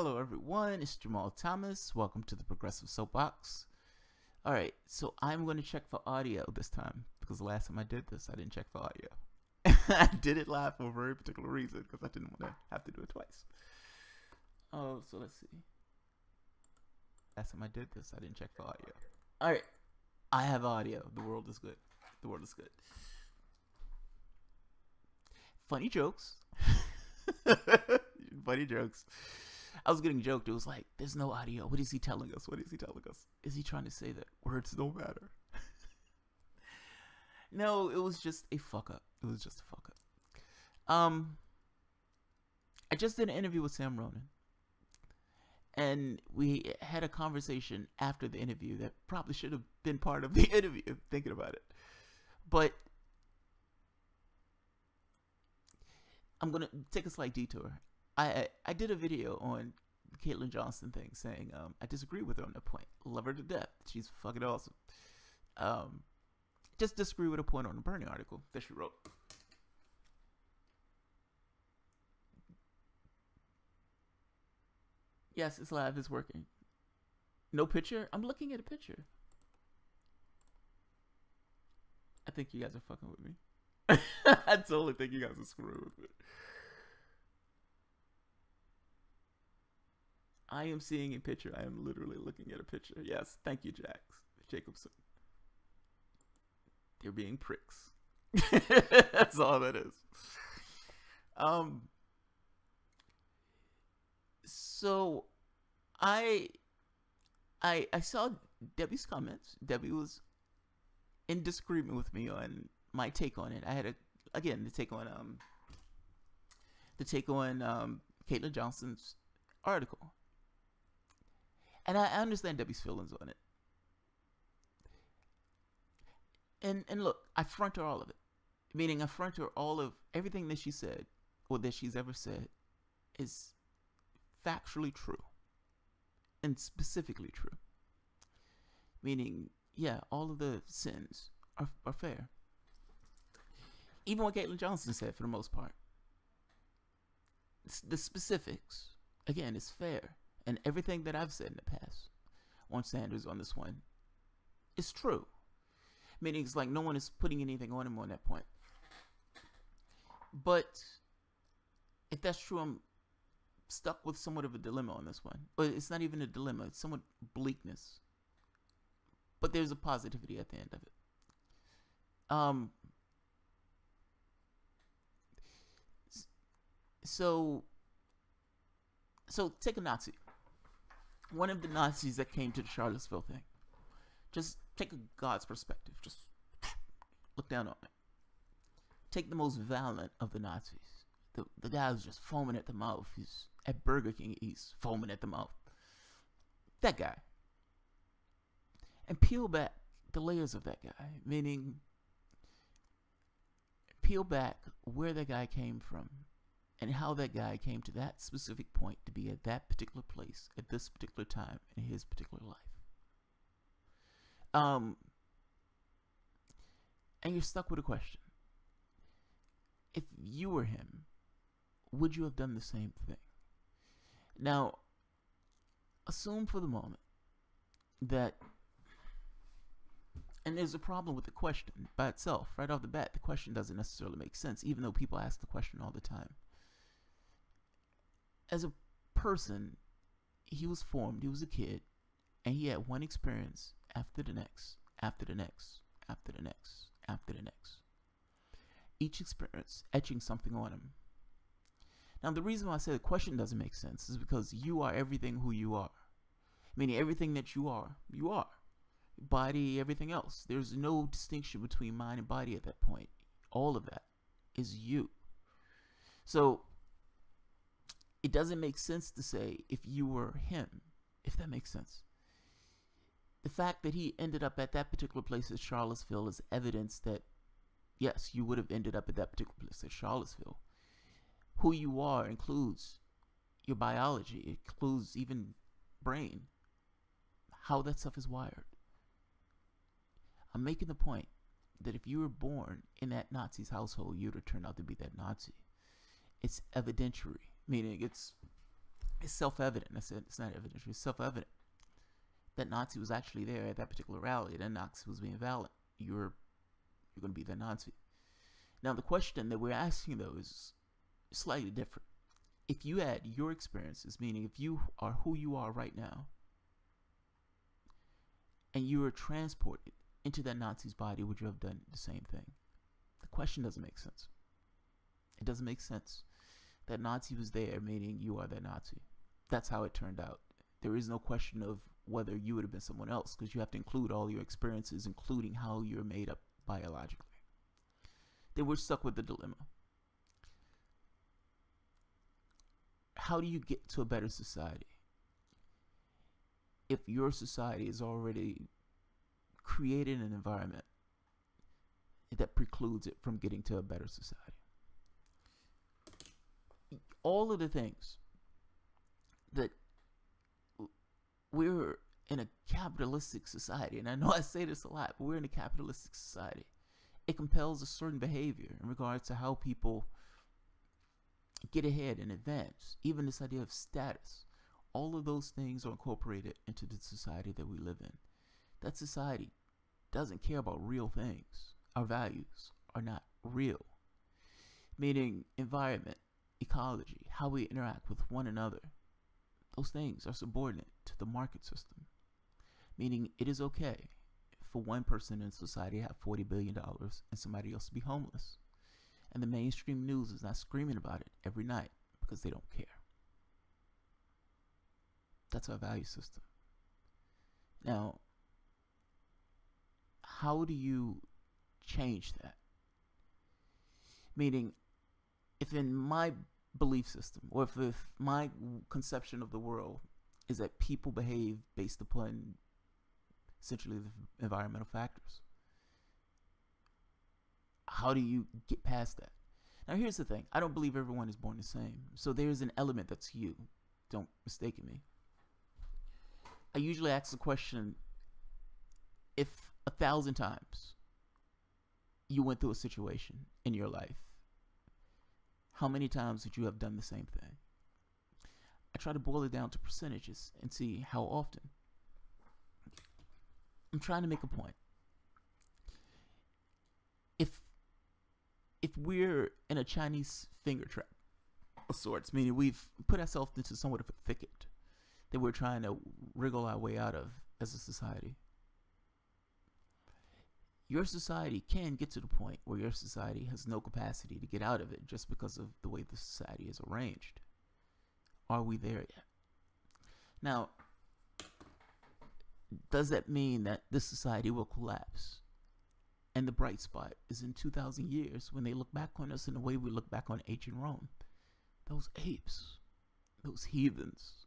Hello everyone, it's Jamal Thomas. Welcome to the Progressive Soapbox. Alright, so I'm going to check for audio this time, because the last time I did this, I didn't check for audio. I did it live for a very particular reason, because I didn't want to have to do it twice. Oh, so let's see. Last time I did this, I didn't check for audio. Alright, I have audio. The world is good. The world is good. Funny jokes. Funny jokes. I was getting joked. It was like, there's no audio. What is he telling us? What is he telling us? Is he trying to say that words don't matter? No, it was just a fuck up. It was just a fuck up. I just did an interview with Sam Ronan. And we had a conversation after the interview that probably should have been part of the interview, thinking about it. But I'm going to take a slight detour. I did a video on the Caitlin Johnson thing saying I disagree with her on that point. Love her to death. She's fucking awesome. Just disagree with a point on the Bernie article that she wrote. Yes, it's live. It's working. No picture? I'm looking at a picture. I think you guys are fucking with me. I totally think you guys are screwing with me. I am seeing a picture. I am literally looking at a picture. Yes, thank you, Jacobson. They're being pricks. That's all that is. So I saw Debbie's comments. Debbie was in disagreement with me on my take on it. I had the take on Caitlin Johnson's article. And I understand Debbie's feelings on it. And look, I front her all of it. Meaning I front her all of everything that she said or that she's ever said is factually true. And specifically true. Meaning, yeah, all of the sins are fair. Even what Caitlin Johnson said for the most part. The specifics, again, is fair. And everything that I've said in the past on Sanders on this one is true. Meaning it's like no one is putting anything on him on that point. But if that's true, I'm stuck with somewhat of a dilemma on this one. But it's not even a dilemma. It's somewhat bleakness. But there's a positivity at the end of it. So take a Nazi. One of the Nazis that came to the Charlottesville thing. Just take a God's perspective. Just look down on it. Take the most violent of the Nazis. The guy who's just foaming at the mouth. He's at Burger King. He's foaming at the mouth. That guy. And peel back the layers of that guy. Meaning, peel back where that guy came from. And how that guy came to that specific point to be at that particular place at this particular time in his particular life. And you're stuck with a question. If you were him, would you have done the same thing? Now, assume for the moment that, and there's a problem with the question by itself. Right off the bat, the question doesn't necessarily make sense, even though people ask the question all the time. As a person, he was formed, he was a kid, and he had one experience after the next, after the next, after the next, after the next. Each experience etching something on him. Now, the reason why I say the question doesn't make sense is because you are everything who you are. Meaning everything that you are. Body, everything else. There's no distinction between mind and body at that point. All of that is you. So, it doesn't make sense to say if you were him, if that makes sense. The fact that he ended up at that particular place at Charlottesville is evidence that, yes, you would have ended up at that particular place at Charlottesville. Who you are includes your biology. It includes even brain. How that stuff is wired. I'm making the point that if you were born in that Nazi's household, you would have turned out to be that Nazi. It's evidentiary. Meaning It's self-evident. I said it's not evidence. It's self-evident that Nazi was actually there at that particular rally. That Nazi was being valid. You're going to be the Nazi. Now the question that we're asking though is slightly different. If you had your experiences, meaning if you are who you are right now, and you were transported into that Nazi's body, would you have done the same thing? The question doesn't make sense. It doesn't make sense. That Nazi was there, meaning you are that Nazi. That's how it turned out. There is no question of whether you would have been someone else, because you have to include all your experiences, including how you're made up biologically. Then we're stuck with the dilemma. How do you get to a better society if your society has already created an environment that precludes it from getting to a better society? All of the things that we're in a capitalistic society, and I know I say this a lot, but we're in a capitalistic society. It compels a certain behavior in regards to how people get ahead and advance. Even this idea of status. All of those things are incorporated into the society that we live in. That society doesn't care about real things. Our values are not real. Meaning environment, ecology, how we interact with one another. Those things are subordinate to the market system. Meaning it is okay for one person in society to have $40 billion and somebody else to be homeless. And the mainstream news is not screaming about it every night because they don't care. That's our value system. Now, how do you change that? Meaning, if in my belief system, or if my conception of the world is that people behave based upon essentially the environmental factors, how do you get past that? Now here's the thing. I don't believe everyone is born the same. So there's an element that's you. Don't mistake me. I usually ask the question, if 1,000 times you went through a situation in your life, how many times would you have done the same thing? I try to boil it down to percentages and see how often. I'm trying to make a point. If we're in a Chinese finger trap of sorts, meaning we've put ourselves into somewhat of a thicket that we're trying to wriggle our way out of as a society, your society can get to the point where your society has no capacity to get out of it just because of the way the society is arranged. Are we there yet? Now, does that mean that this society will collapse? And the bright spot is in 2,000 years when they look back on us in the way we look back on ancient Rome. Those apes, those heathens,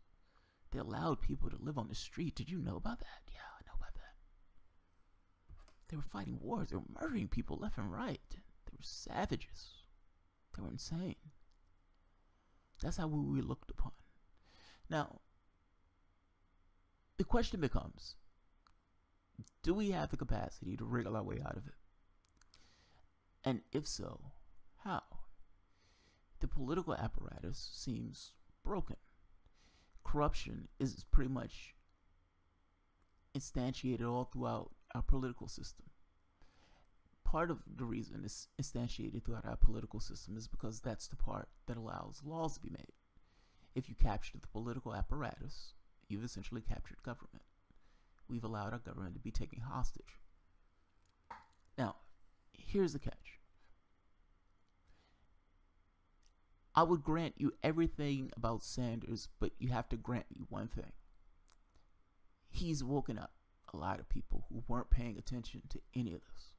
they allowed people to live on the street. Did you know about that? Yeah, I know about that. They were fighting wars. They were murdering people left and right. They were savages. They were insane. That's how we were looked upon. Now, the question becomes, do we have the capacity to wriggle our way out of it? And if so, how? The political apparatus seems broken. Corruption is pretty much instantiated all throughout our political system. Part of the reason it's instantiated throughout our political system is because that's the part that allows laws to be made. If you capture the political apparatus, you've essentially captured government. We've allowed our government to be taken hostage. Now, here's the catch. I would grant you everything about Sanders, but you have to grant me one thing. He's woken up a lot of people who weren't paying attention to any of this.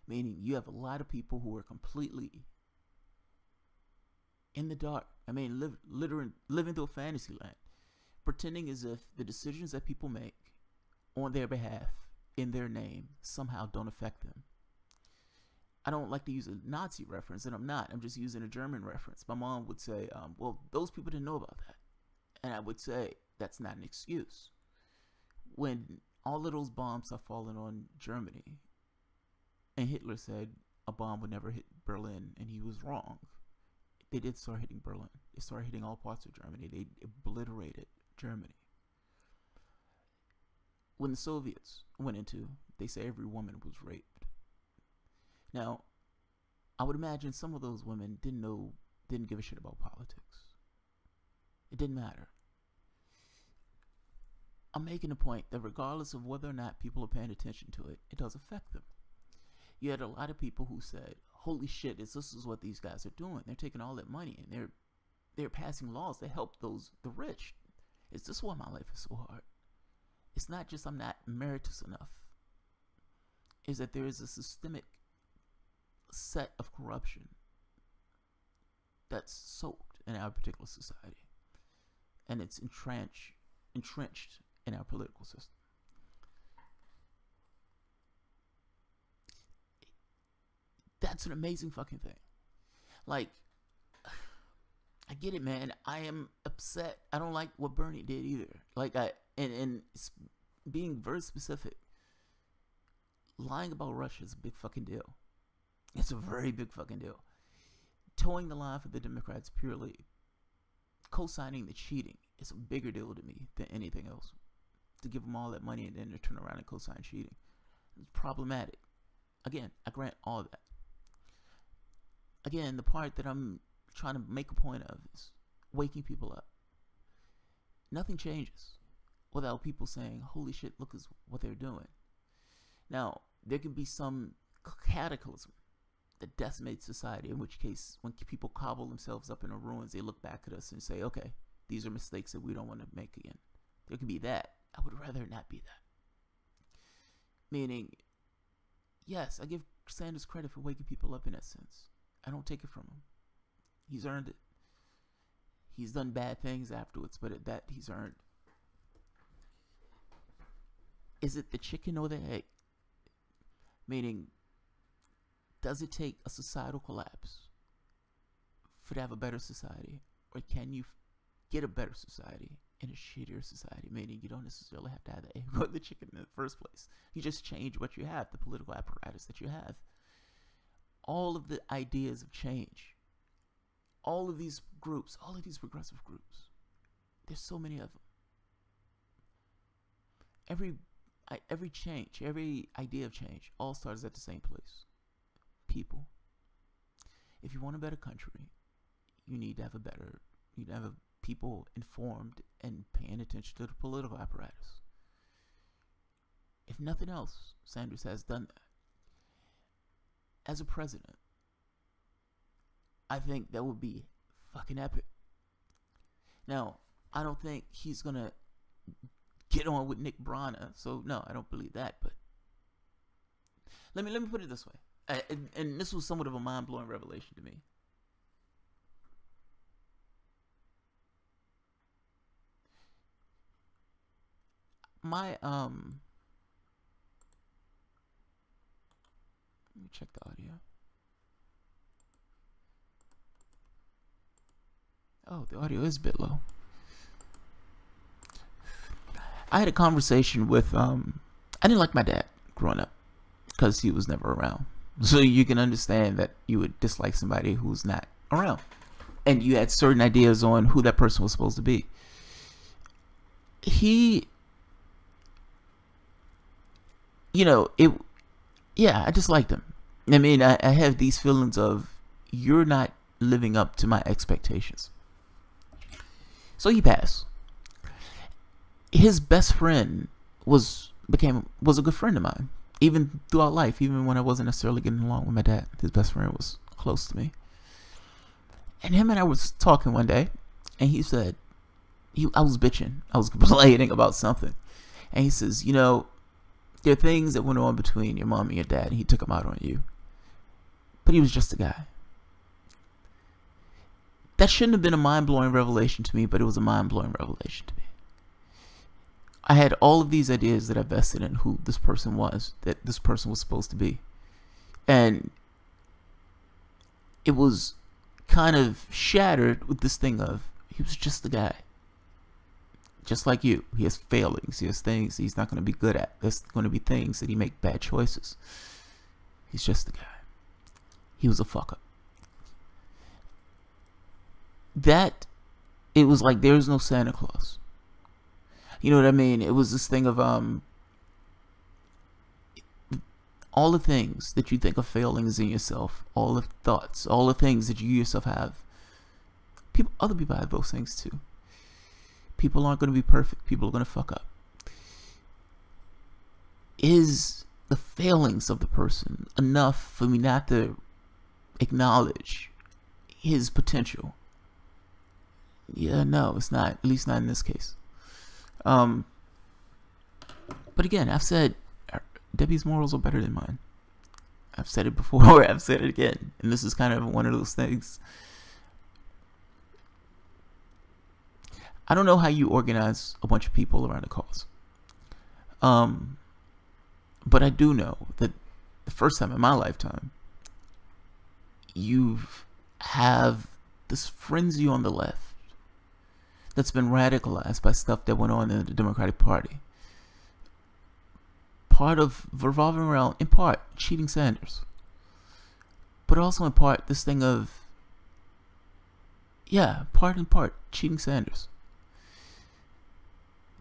Meaning you have a lot of people who are completely in the dark. I mean, living through a fantasy land. Pretending as if the decisions that people make on their behalf, in their name, somehow don't affect them. I don't like to use a Nazi reference, and I'm not. I'm just using a German reference. My mom would say, well, those people didn't know about that. And I would say, that's not an excuse. When all of those bombs are falling on Germany, and Hitler said a bomb would never hit Berlin, and he was wrong. they did start hitting Berlin. They started hitting all parts of Germany. They obliterated Germany. When the Soviets went into, they say every woman was raped. Now, I would imagine some of those women didn't give a shit about politics. It didn't matter. I'm making a point that regardless of whether or not people are paying attention to it, it does affect them. You had a lot of people who said, holy shit, this is what these guys are doing. They're taking all that money and they're passing laws that help the rich. Is this why my life is so hard? It's not just I'm not meritorious enough. Is that there is a systemic set of corruption that's soaked in our particular society. And it's entrenched in our political system. That's an amazing fucking thing. Like, I get it, man. I am upset. I don't like what Bernie did either. Like, and being very specific, lying about Russia is a big fucking deal. It's a very big fucking deal. Towing the line for the Democrats purely, co-signing the cheating is a bigger deal to me than anything else. To give them all that money and then to turn around and co-sign cheating. It's problematic. Again, I grant all that. Again, the part that I'm trying to make a point of is waking people up. Nothing changes without people saying, holy shit, look at what they're doing. Now, there can be some cataclysm that decimates society, in which case, when people cobble themselves up in the ruins, they look back at us and say, okay, these are mistakes that we don't want to make again. There could be that. I would rather not be that. Meaning, yes, I give Sanders credit for waking people up in that sense. I don't take it from him. He's earned it. He's done bad things afterwards, but at that he's earned. Is it the chicken or the egg? Meaning, does it take a societal collapse for to have a better society? Or can you get a better society in a shittier society? Meaning you don't necessarily have to have the egg or the chicken in the first place. You just change what you have, the political apparatus that you have. All of the ideas of change, all of these groups, all of these progressive groups, there's so many of them. Every change, every idea of change, all starts at the same place. People. If you want a better country, you need to have people informed and paying attention to the political apparatus. If nothing else, Sanders has done that. As a president, I think that would be fucking epic. Now, I don't think he's gonna get on with Nick Brana, so no, I don't believe that. But let me put it this way, and this was somewhat of a mind-blowing revelation to me. My let me check the audio. Oh, the audio is a bit low. I had a conversation with I didn't like my dad growing up because he was never around. So you can understand that you would dislike somebody who's not around. And you had certain ideas on who that person was supposed to be. I disliked him. I mean, I have these feelings of, you're not living up to my expectations. So he passed. His best friend was a good friend of mine. Even throughout life, even when I wasn't necessarily getting along with my dad, his best friend was close to me. And him and I was talking one day, and he said, I was bitching. I was complaining about something. And he says, there are things that went on between your mom and your dad, and he took them out on you. But he was just a guy. That shouldn't have been a mind-blowing revelation to me, but it was a mind-blowing revelation to me. I had all of these ideas that I vested in who this person was, that this person was supposed to be. And it was kind of shattered with this thing of, he was just a guy. Just like you. He has failings. He has things he's not going to be good at. There's going to be things that he make bad choices. He's just a guy. He was a fuck up. that it was like there's no Santa Claus. You know what I mean? It was this thing of all the things that you think are failings in yourself, all the thoughts, all the things that you yourself have. Other people have those things too. People aren't going to be perfect. People are going to fuck up. Is the failings of the person enough for me not to acknowledge his potential? Yeah, no, it's not. At least not in this case. But again, I've said Debbie's morals are better than mine. I've said it before. I've said it again, and this is kind of one of those things. I don't know how you organize a bunch of people around a cause. But I do know that the first time in my lifetime, you have this frenzy on the left that's been radicalized by stuff that went on in the Democratic Party. Part of revolving around, in part, cheating Sanders. But also in part, this thing of, part in part, cheating Sanders.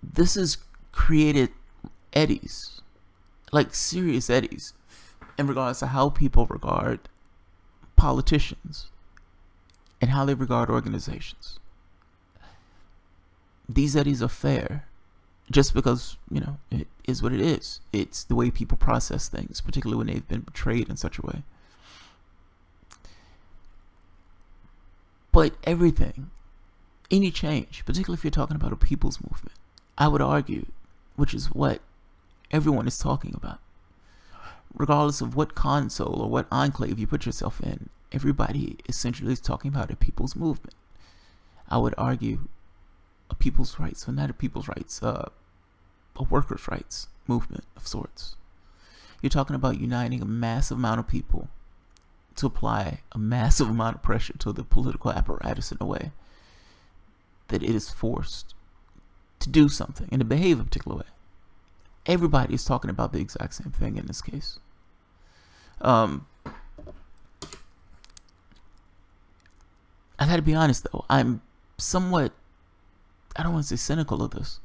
This has created eddies, like serious eddies, in regards to how people regard politicians and how they regard organizations. These eddies are fair just because, it is what it is. It's the way people process things, particularly when they've been betrayed in such a way. But everything, any change, particularly if you're talking about a people's movement, I would argue, which is what everyone is talking about, regardless of what console or what enclave you put yourself in, everybody essentially is talking about a people's movement. I would argue a people's rights, or not a people's rights, a workers' rights movement of sorts. You're talking about uniting a massive amount of people to apply a massive amount of pressure to the political apparatus in a way that it is forced to do something and to behave a particular way. Everybody is talking about the exact same thing in this case. I gotta be honest though, I'm somewhat, I don't want to say cynical of this.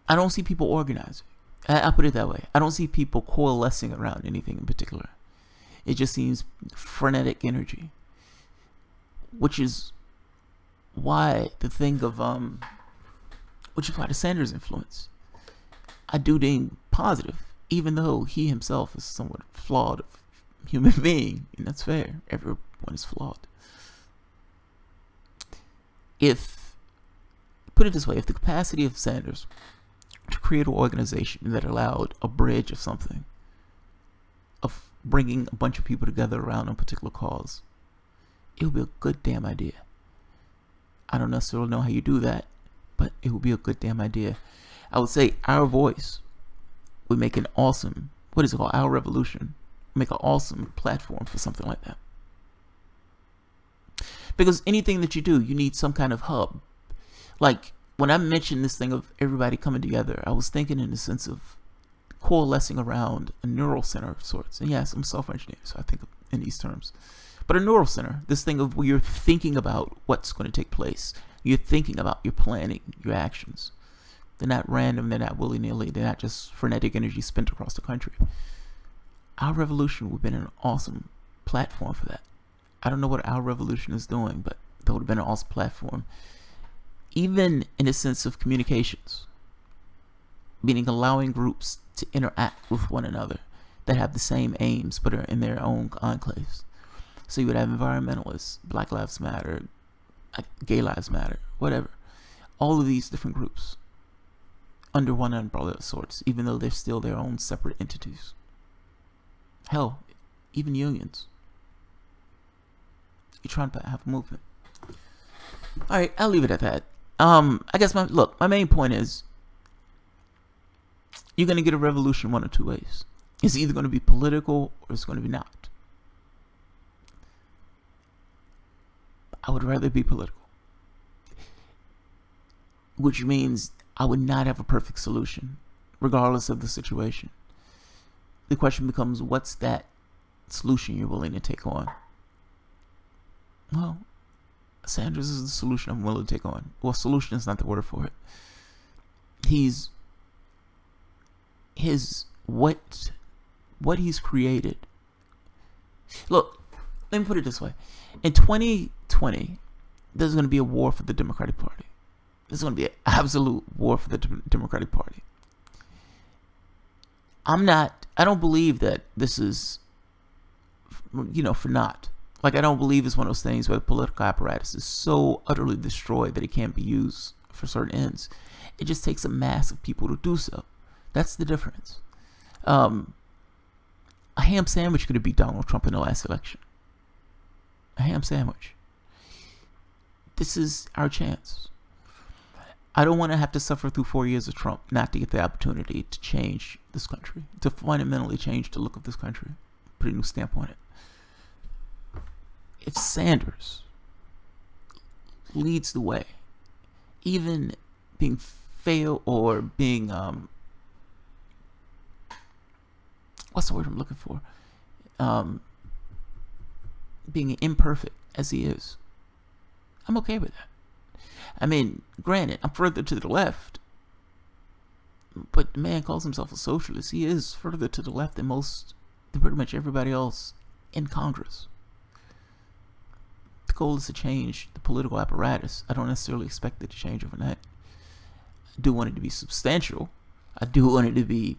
I don't see people organizing. I'll put it that way. I don't see people coalescing around anything in particular. It just seems frenetic energy, which is why the thing of which is why the Sanders influence I do deem positive, even though he himself is somewhat flawed human being, and that's fair. Everyone is flawed. If, put it this way, if the capacity of Sanders to create an organization that allowed a bridge of something, of bringing a bunch of people together around a particular cause, it would be a good damn idea. I don't necessarily know how you do that, but it would be a good damn idea. I would say our voice would make an awesome, what is it called, Our Revolution, make an awesome platform for something like that. Because anything that you do, you need some kind of hub. Like, when I mentioned this thing of everybody coming together, I was thinking in the sense of coalescing around a neural center of sorts. And yes, I'm a software engineer, so I think in these terms. But a neural center, this thing of where you're thinking about what's going to take place. You're thinking about, you're planning your actions. They're not random, they're not willy-nilly, they're not just frenetic energy spent across the country. Our Revolution would have been an awesome platform for that. I don't know what Our Revolution is doing, but that would have been an awesome platform. Even in a sense of communications, meaning allowing groups to interact with one another that have the same aims but are in their own enclaves. So you would have environmentalists, Black Lives Matter, Gay Lives Matter, whatever. All of these different groups under one umbrella of sorts, even though they're still their own separate entities. Hell, even unions. You're trying to have a movement. Alright, I'll leave it at that. I guess my main point is you're going to get a revolution one of two ways. It's either going to be political or it's going to be not. I would rather be political. Which means I would not have a perfect solution, regardless of the situation. The question becomes, what's that solution you're willing to take on? Well, Sanders is the solution I'm willing to take on. Well, solution is not the word for it. What he's created. Look, let me put it this way. In 2020, there's going to be a war for the Democratic Party. There's going to be an absolute war for the Democratic Party. I don't believe that this is, for naught. Like, I don't believe it's one of those things where the political apparatus is so utterly destroyed that it can't be used for certain ends. It just takes a mass of people to do so. That's the difference. A ham sandwich could have beat Donald Trump in the last election. A ham sandwich. This is our chance. I don't want to have to suffer through 4 years of Trump not to get the opportunity to change this country, to fundamentally change the look of this country, put a new stamp on it. If Sanders leads the way, even being failed or being what's the word I'm looking for? Being imperfect as he is, I'm okay with that. I mean, granted, I'm further to the left, but the man calls himself a socialist. He is further to the left than pretty much everybody else in Congress. The goal is to change the political apparatus. I don't necessarily expect it to change overnight. I do want it to be substantial. I do want it to be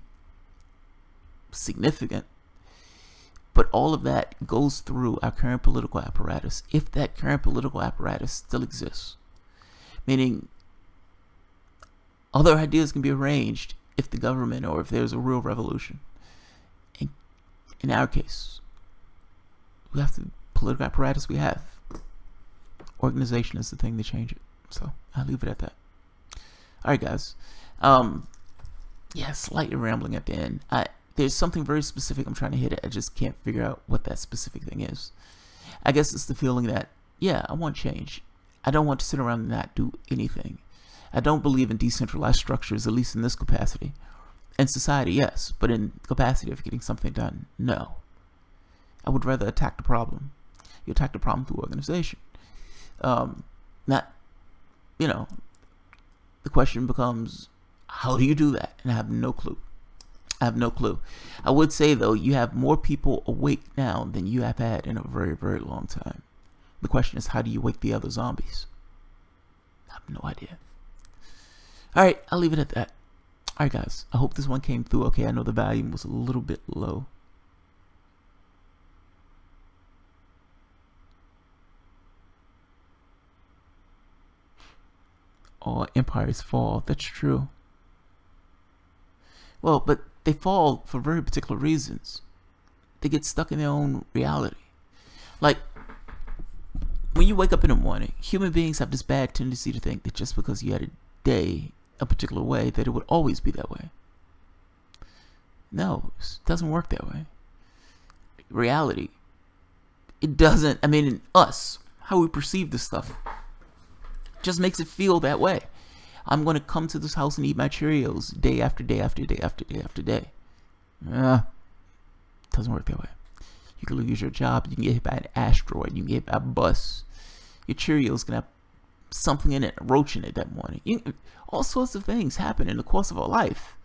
significant. But all of that goes through our current political apparatus, if that current political apparatus still exists. Meaning, other ideas can be arranged if the government or if there's a real revolution. In our case, we have the political apparatus we have. Organization is the thing to change it. So I'll leave it at that. Alright, guys. Yeah, slightly rambling at the end. There's something very specific I'm trying to hit at. I just can't figure out what that specific thing is. I guess it's the feeling that, yeah, I want change. I don't want to sit around and not do anything. I don't believe in decentralized structures, at least in this capacity. In society, yes, but in capacity of getting something done, no. I would rather attack the problem. You attack the problem through organization. The question becomes, how do you do that? And I have no clue. I would say, though, you have more people awake now than you have had in a very, very long time. The question is, how do you wake the other zombies? I have no idea. Alright, I'll leave it at that. Alright, guys. I hope this one came through okay. I know the volume was a little bit low. All empires fall. That's true. Well, but they fall for very particular reasons. They get stuck in their own reality. Like, when you wake up in the morning, human beings have this bad tendency to think that just because you had a day a particular way, that it would always be that way. No, it doesn't work that way. Reality, it doesn't. I mean, in us, how we perceive this stuff just makes it feel that way. I'm going to come to this house and eat my Cheerios day after day after day after day after day. It doesn't work that way. You can lose your job. You can get hit by an asteroid. You can get hit by a bus. Your Cheerios can have something in it, a roach in it that morning. All sorts of things happen in the course of our life.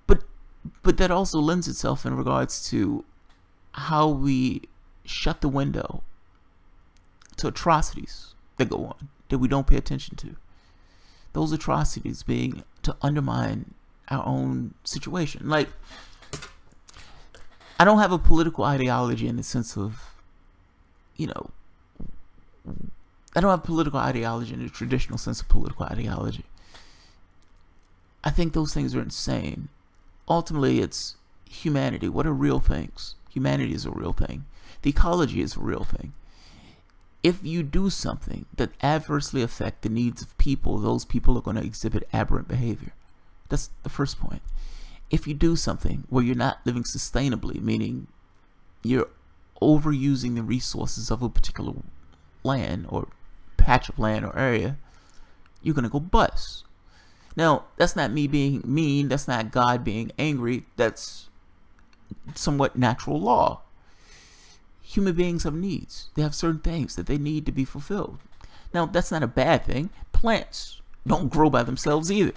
But that also lends itself in regards to how we shut the window to atrocities that go on that we don't pay attention to. Those atrocities being to undermine our own situation. Like, I don't have a political ideology in the sense of, I don't have political ideology in the traditional sense of political ideology. I think those things are insane. Ultimately, it's humanity. What are real things? Humanity is a real thing. The ecology is a real thing. If you do something that adversely affects the needs of people, those people are going to exhibit aberrant behavior. That's the first point. If you do something where you're not living sustainably, meaning you're overusing the resources of a particular land or patch of land or area, you're going to go bust. Now, that's not me being mean. That's not God being angry. That's somewhat natural law. Human beings have needs. They have certain things that they need to be fulfilled. Now, that's not a bad thing. Plants don't grow by themselves either.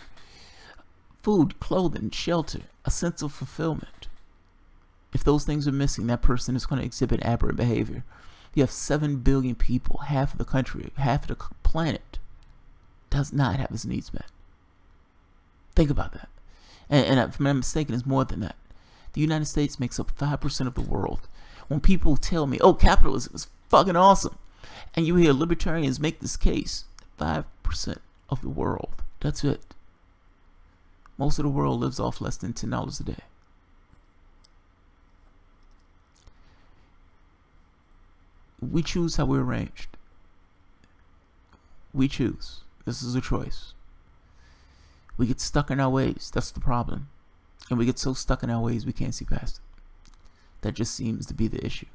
Food, clothing, shelter, a sense of fulfillment. If those things are missing, that person is going to exhibit aberrant behavior. You have 7 billion people, half of the country, half of the planet does not have its needs met. Think about that. And if I'm not mistaken, it's more than that. The United States makes up 5% of the world. When people tell me, oh, capitalism is fucking awesome, and you hear libertarians make this case, 5% of the world. That's it. Most of the world lives off less than $10 a day. We choose how we're arranged. We choose. This is a choice. We get stuck in our ways. That's the problem. And we get so stuck in our ways we can't see past it. That just seems to be the issue.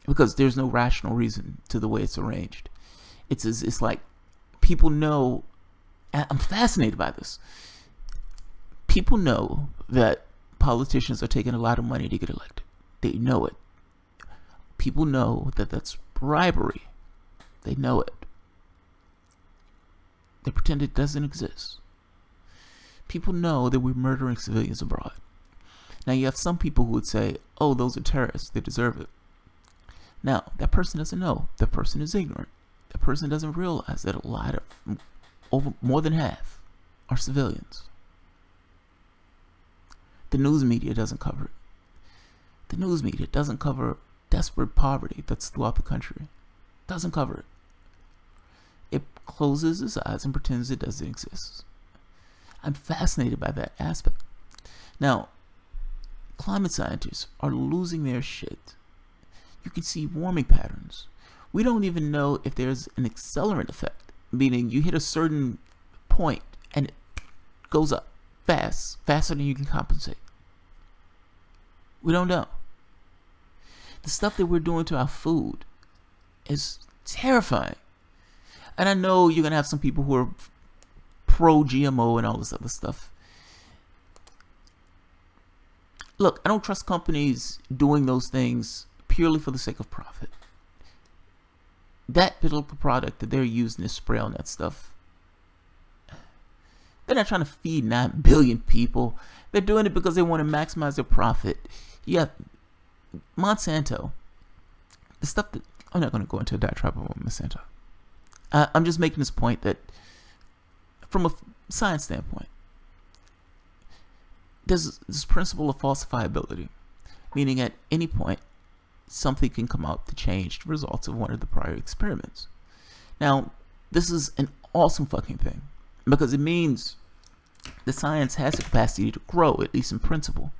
Because there's no rational reason to the way it's arranged. It's like people know. I'm fascinated by this. People know that politicians are taking a lot of money to get elected. They know it. People know that that's bribery. They know it. They pretend it doesn't exist. People know that we're murdering civilians abroad. Now you have some people who would say, oh, those are terrorists, they deserve it. Now, that person doesn't know. That person is ignorant. That person doesn't realize that a lot of, more than half, are civilians. The news media doesn't cover it. The news media doesn't cover desperate poverty that's throughout the country. Doesn't cover it. It closes its eyes and pretends it doesn't exist. I'm fascinated by that aspect. Now, climate scientists are losing their shit. You can see warming patterns. We don't even know if there's an accelerant effect, meaning you hit a certain point and it goes up faster than you can compensate. We don't know. The stuff that we're doing to our food is terrifying. And I know you're going to have some people who are pro-GMO and all this other stuff. Look, I don't trust companies doing those things purely for the sake of profit. That particular product that they're using to spray on that stuff, they're not trying to feed 9 billion people. They're doing it because they want to maximize their profit. You have Monsanto. The stuff that... I'm not going to go into a diatribe about Monsanto. I'm just making this point that from a science standpoint, there's this principle of falsifiability, meaning at any point, something can come out to change the results of one of the prior experiments. Now, this is an awesome fucking thing because it means the science has the capacity to grow, at least in principle.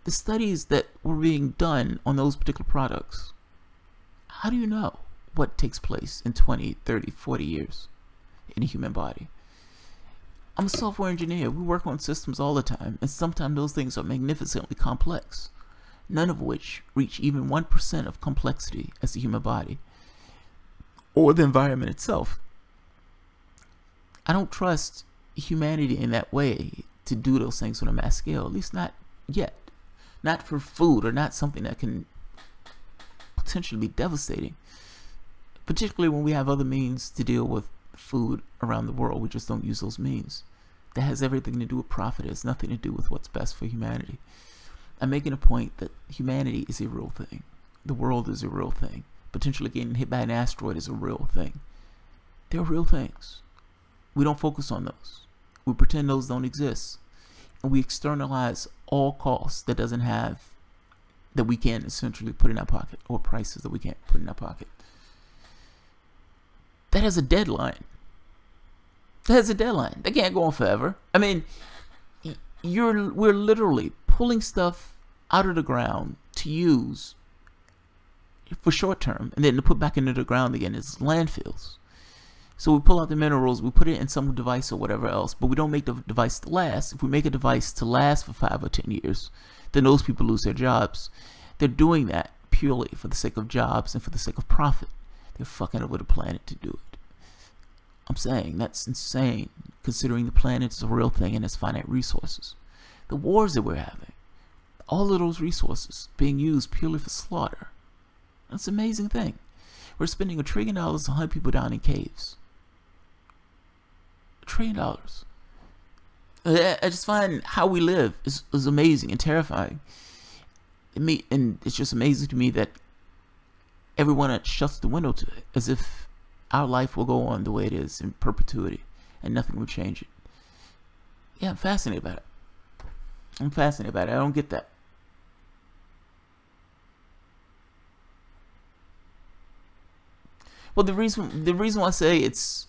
The studies that were being done on those particular products, how do you know what takes place in 20, 30, 40 years in a human body? I'm a software engineer. We work on systems all the time, and sometimes those things are magnificently complex, none of which reach even 1% of complexity as the human body or the environment itself. I don't trust humanity in that way to do those things on a mass scale, at least not yet. Not for food, or not something that can potentially be devastating. Particularly when we have other means to deal with food around the world. We just don't use those means. That has everything to do with profit. It has nothing to do with what's best for humanity. I'm making a point that humanity is a real thing. The world is a real thing. Potentially getting hit by an asteroid is a real thing. They're real things. We don't focus on those. We pretend those don't exist. And we externalize all costs that we can't essentially put in our pocket, or prices that we can't put in our pocket. That has a deadline. That has a deadline. They can't go on forever. I mean, we're literally pulling stuff out of the ground to use for short term, and then to put back into the ground again is landfills. So we pull out the minerals, we put it in some device or whatever else, but we don't make the device to last. If we make a device to last for 5 or 10 years, then those people lose their jobs. They're doing that purely for the sake of jobs and for the sake of profit. They're fucking over the planet to do it. I'm saying that's insane, considering the planet is a real thing and has finite resources. The wars that we're having, all of those resources being used purely for slaughter. That's an amazing thing. We're spending $1 trillion to hunt people down in caves. $1 trillion. I just find how we live is amazing and terrifying. And it's just amazing to me that everyone shuts the window to it, as if our life will go on the way it is in perpetuity and nothing will change it. Yeah, I'm fascinated by it. I'm fascinated by it. I don't get that. Well, the reason why I say it's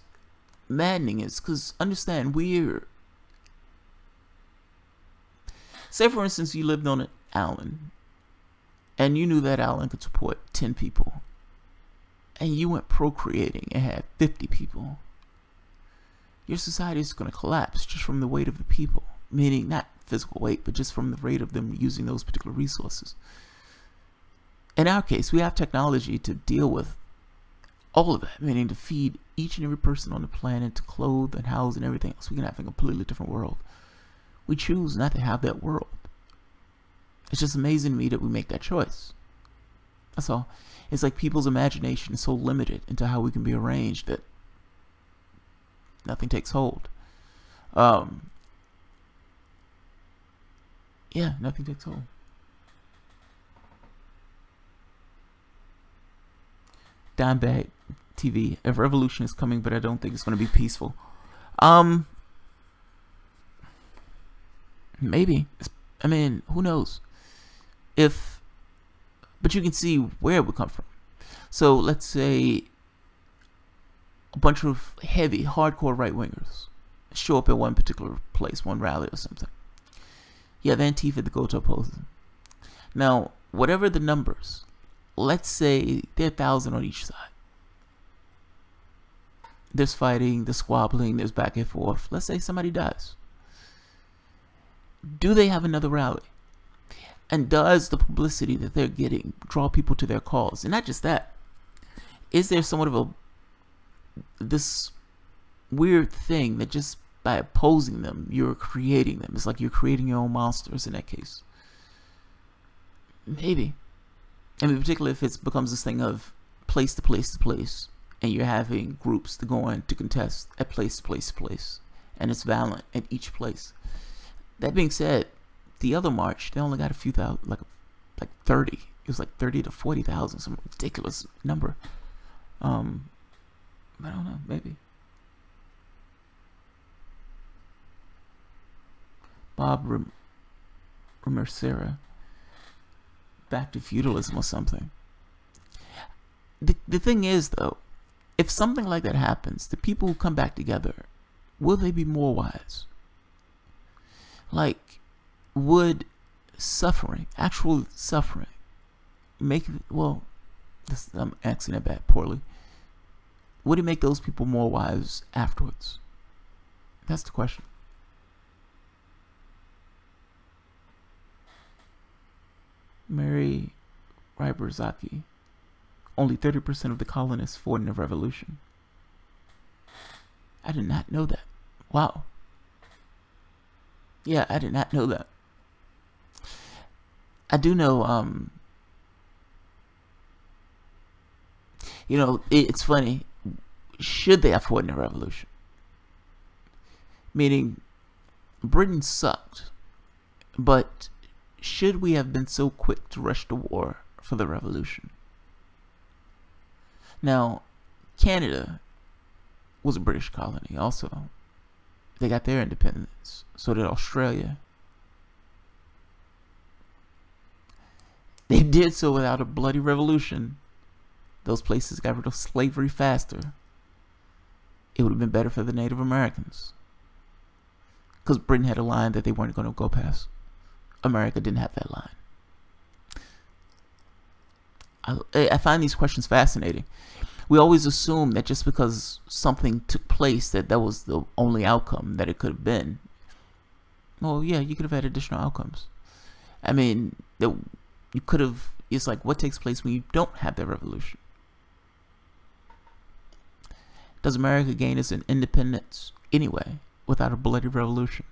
maddening is because, understand, say for instance you lived on an island and you knew that island could support 10 people and you went procreating and had 50 people. Your society is going to collapse just from the weight of the people, meaning not physical weight, but just from the rate of them using those particular resources. In our case, we have technology to deal with all of that, meaning to feed each and every person on the planet, to clothe and house and everything else. We can have a completely different world. We choose not to have that world. It's just amazing to me that we make that choice. That's all. It's like people's imagination is so limited into how we can be arranged that nothing takes hold. Yeah, nothing takes hold. Dimebag TV. A revolution is coming, but I don't think it's going to be peaceful. Maybe. I mean, who knows? But you can see where it would come from. So let's say a bunch of heavy, hardcore right-wingers show up at one particular place, one rally or something. You have Antifa to go to oppose them. Now, whatever the numbers, let's say there are 1,000 on each side. There's fighting, there's squabbling, there's back and forth. Let's say somebody dies. Do they have another rally? And does the publicity that they're getting draw people to their cause? And not just that. Is there somewhat of this weird thing that just by opposing them, you're creating them? It's like you're creating your own monsters in that case. Maybe. I mean, particularly if it becomes this thing of place to place to place, and you're having groups to go in to contest at place to place to place, and it's violent at each place. That being said, the other march, they only got a few thousand, like 30. It was like 30 to 40,000, some ridiculous number. I don't know, maybe. Bob Ramircera, back to feudalism or something. The thing is, though, if something like that happens, the people who come back together, will they be more wise? Like, would suffering, actual suffering, make, well, I'm asking it back poorly. Would it make those people more wise afterwards? That's the question. Mary Ryberzaki. Only 30% of the colonists fought in the revolution. I did not know that. Wow. Yeah, I did not know that. I do know, you know, it's funny. Should they have fought in the revolution? Meaning, Britain sucked, but should we have been so quick to rush to war for the revolution? Now, Canada was a British colony also. They got their independence. So did Australia. They did so without a bloody revolution. Those places got rid of slavery faster. It would have been better for the Native Americans. Because Britain had a line that they weren't going to go past. America didn't have that line. I find these questions fascinating. We always assume that just because something took place that was the only outcome that it could have been. Well, yeah, you could have had additional outcomes. I mean, you could have, it's like what takes place when you don't have that revolution? Does America gain its independence anyway without a bloody revolution?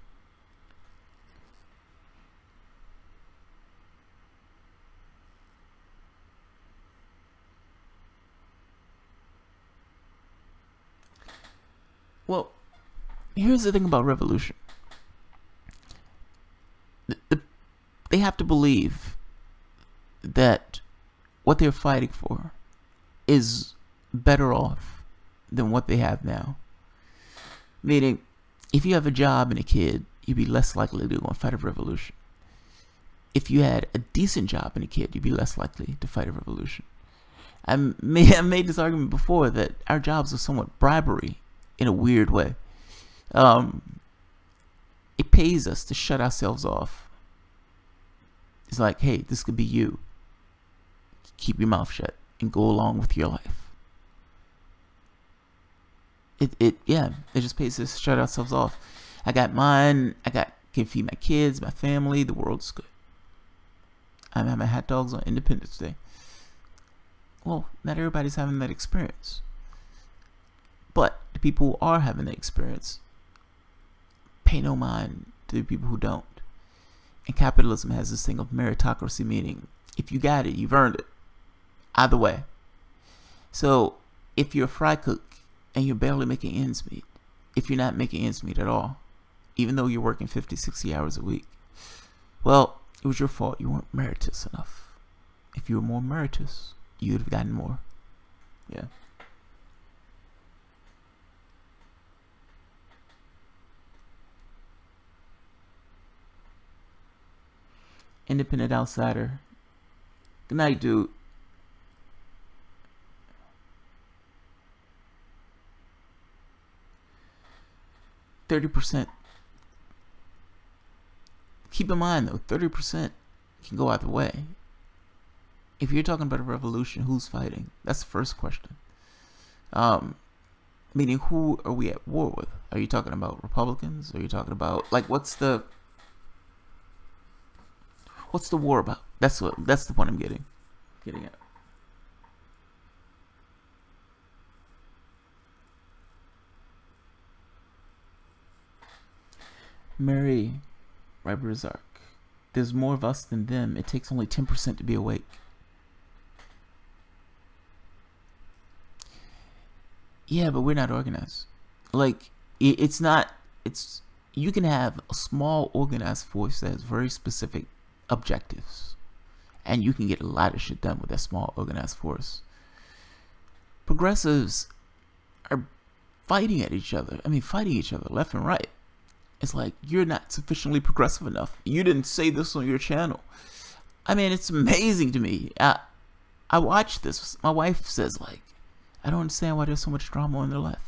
Well, here's the thing about revolution. They have to believe that what they're fighting for is better off than what they have now. Meaning, if you have a job and a kid, you'd be less likely to go and fight a revolution. If you had a decent job and a kid, you'd be less likely to fight a revolution. I made this argument before that our jobs are somewhat bribery in a weird way. It pays us to shut ourselves off. It's like, hey, this could be you. Keep your mouth shut and go along with your life. It just pays us to shut ourselves off. I got mine. Can feed my kids, my family. The world's good. I'm having hot dogs on Independence Day. Well, not everybody's having that experience. But the people who are having that experience pay no mind to the people who don't. And capitalism has this thing of meritocracy, meaning if you got it, you've earned it. Either way. So if you're a fry cook and you're barely making ends meet, if you're not making ends meet at all, even though you're working 50, 60 hours a week, well, it was your fault. You weren't meritorious enough. If you were more meritorious, you would have gotten more. Yeah. Independent outsider. Good night, dude. %. Keep in mind though, 30% can go either way. If you're talking about a revolution, who's fighting? That's the first question. Meaning, who are we at war with? Are you talking about Republicans? Are you talking about, like, what's the war about? That's the point I'm getting at. Mary Ryberzark. There's more of us than them. It takes only 10% to be awake. Yeah, but we're not organized. Like, it's not, you can have a small organized force that has very specific objectives. And you can get a lot of shit done with that small organized force. Progressives are fighting each other left and right. It's like, you're not sufficiently progressive enough. You didn't say this on your channel. I mean, it's amazing to me. I watch this. My wife says, like, I don't understand why there's so much drama on the left.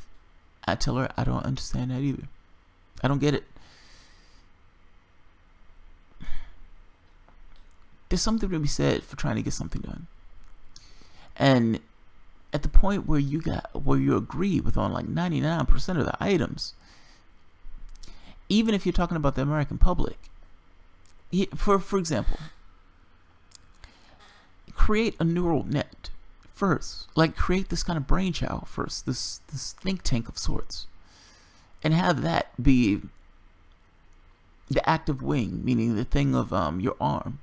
I tell her I don't understand that either. I don't get it. There's something to be said for trying to get something done. And at the point where you agree with on like 99% of the items, even if you're talking about the American public, for example, create a neural net first. Like, create this kind of brainchild first, this think tank of sorts, and have that be the active wing, meaning the thing of your arm.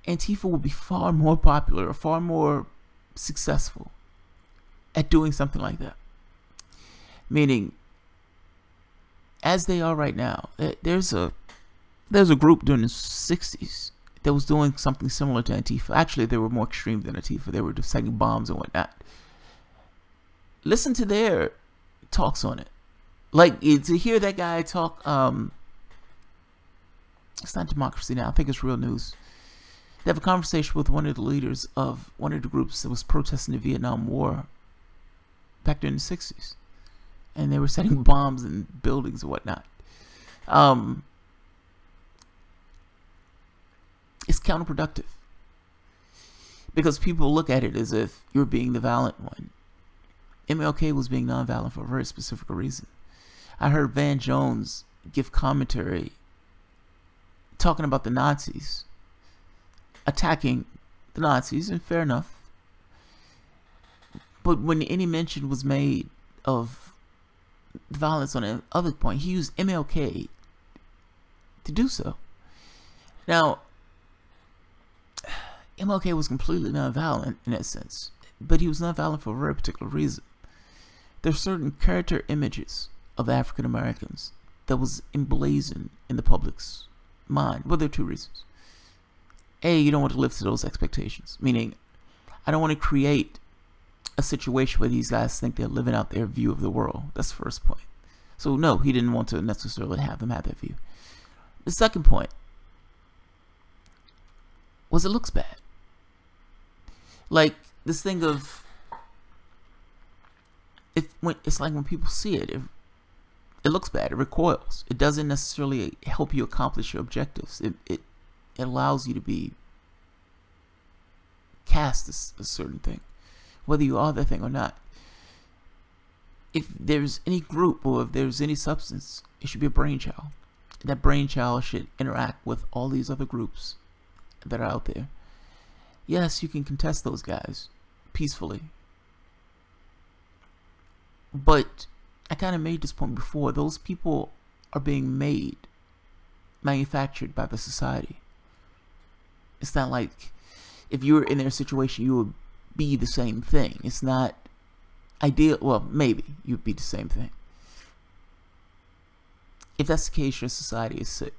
Antifa will be far more popular, far more successful at doing something like that. Meaning, as they are right now, there's a group during the 60s that was doing something similar to Antifa. Actually, they were more extreme than Antifa. They were just setting bombs and whatnot. Listen to their talks on it. Like, to hear that guy talk, it's not Democracy Now! I think it's Real News. They have a conversation with one of the leaders of one of the groups that was protesting the Vietnam War back during the 60s. And they were setting bombs in buildings and whatnot. It's counterproductive. Because people look at it as if you're being the violent one. MLK was being nonviolent for a very specific reason. I heard Van Jones give commentary talking about the Nazis, attacking the Nazis, and fair enough. But when any mention was made of violence on the other point, he used MLK to do so. Now, MLK was completely nonviolent in that sense, but he was nonviolent for a very particular reason. there's certain character images of African Americans that was emblazoned in the public's mind. Well, there are two reasons. A, you don't want to live to those expectations, meaning I don't want to create a situation where these guys think they're living out their view of the world. That's the first point. So no, he didn't want to necessarily have them have that view. The second point was it looks bad. Like this thing of it's like when people see it, it looks bad. It recoils. It doesn't necessarily help you accomplish your objectives. It allows you to be cast as a certain thing, whether you are that thing or not. If there's any group or if there's any substance, it should be a brainchild. That brainchild should interact with all these other groups that are out there. Yes, you can contest those guys peacefully. But I kind of made this point before. Those people are being manufactured by the society. It's not like if you were in their situation, you would be the same thing. It's not ideal. Well, maybe you'd be the same thing. If that's the case, your society is sick.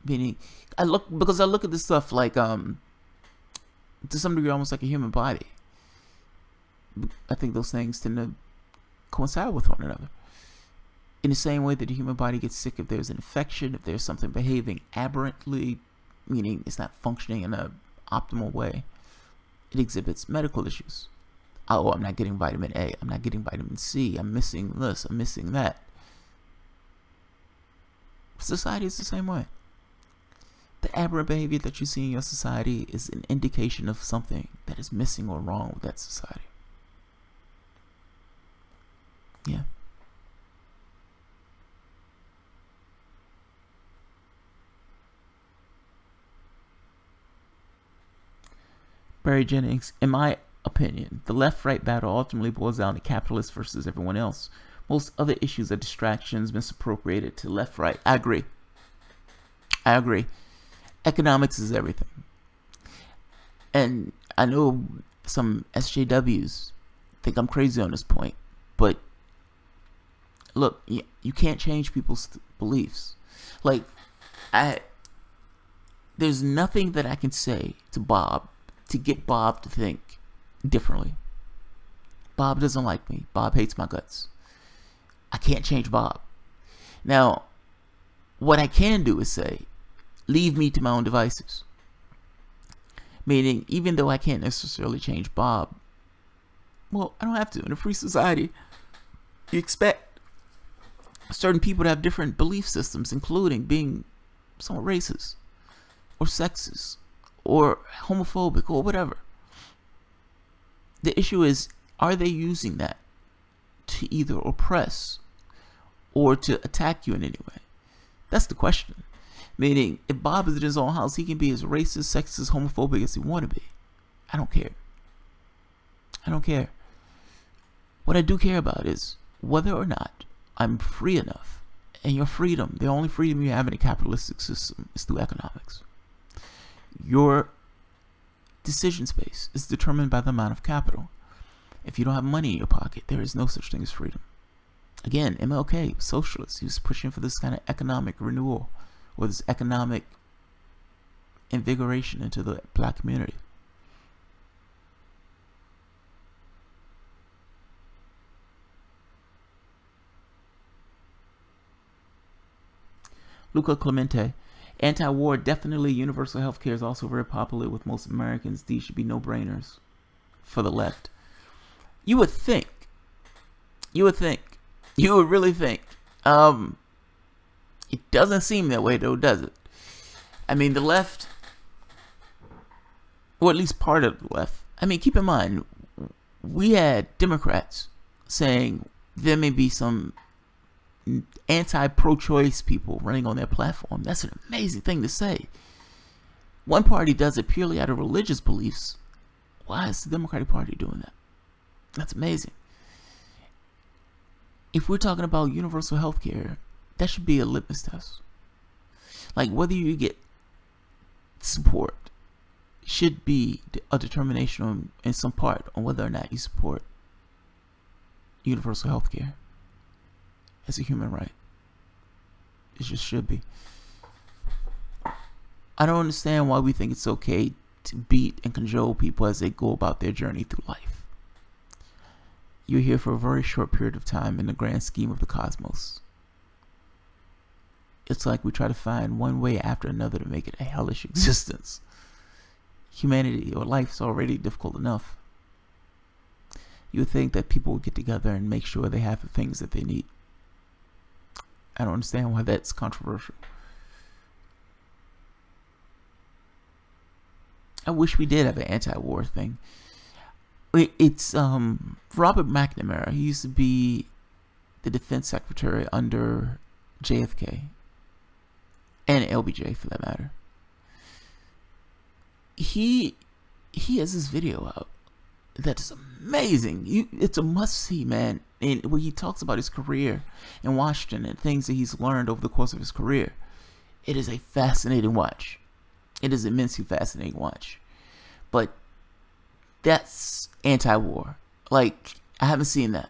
Meaning, I look at this stuff like to some degree almost like a human body. I think those things tend to coincide with one another. In the same way that the human body gets sick if there's an infection, if there's something behaving aberrantly, meaning it's not functioning in an optimal way, it exhibits medical issues. Oh, I'm not getting vitamin A, I'm not getting vitamin C, I'm missing this, I'm missing that. Society is the same way. The aberrant behavior that you see in your society is an indication of something that is missing or wrong with that society. Yeah. Barry Jennings, in my opinion, the left-right battle ultimately boils down to capitalists versus everyone else. Most other issues are distractions misappropriated to left-right. I agree. Economics is everything. And I know some SJWs think I'm crazy on this point, but look, you can't change people's beliefs. Like, there's nothing that I can say to Bob to get Bob to think differently. Bob doesn't like me. Bob hates my guts. I can't change Bob. Now, what I can do is say, leave me to my own devices. Meaning, even though I can't necessarily change Bob, well, I don't have to. In a free society, you expect certain people to have different belief systems, including being somewhat racist, or sexist, or homophobic, or whatever. The issue is, are they using that to either oppress or to attack you in any way? That's the question. Meaning, if Bob is in his own house, he can be as racist, sexist, homophobic as he want to be. I don't care. I don't care. What I do care about is whether or not I'm free enough. And your freedom, the only freedom you have in a capitalistic system is through economics. Your decision space is determined by the amount of capital. If you don't have money in your pocket, there is no such thing as freedom. Again, MLK, socialist, he was pushing for this kind of economic renewal, or this economic invigoration into the black community. Luca Clemente, anti-war, definitely. Universal health care is also very popular with most Americans. These should be no-brainers for the left. You would think. You would really think. It doesn't seem that way, though, does it? I mean, the left, or at least part of the left. I mean, keep in mind, we had Democrats saying there may be some anti-pro-choice people running on their platform. That's an amazing thing to say. One party does it purely out of religious beliefs. Why is the Democratic Party doing that? That's amazing. If we're talking about universal health care, that should be a litmus test. Like, whether you get support should be a determination on, in some part, on whether or not you support universal health care as a human right. It just should be. I don't understand why we think it's okay to beat and cajole people as they go about their journey through life. You're here for a very short period of time in the grand scheme of the cosmos. It's like we try to find one way after another to make it a hellish existence. Humanity or life's already difficult enough. You would think that people would get together and make sure they have the things that they need. I don't understand why that's controversial. I wish we did have an anti-war thing. It's Robert McNamara. He used to be the defense secretary under JFK and LBJ for that matter. He has this video out that's amazing. It's a must-see, man. And where he talks about his career in Washington and things that he's learned over the course of his career. It is a fascinating watch. It is immensely fascinating watch. But that's anti-war. Like, I haven't seen that.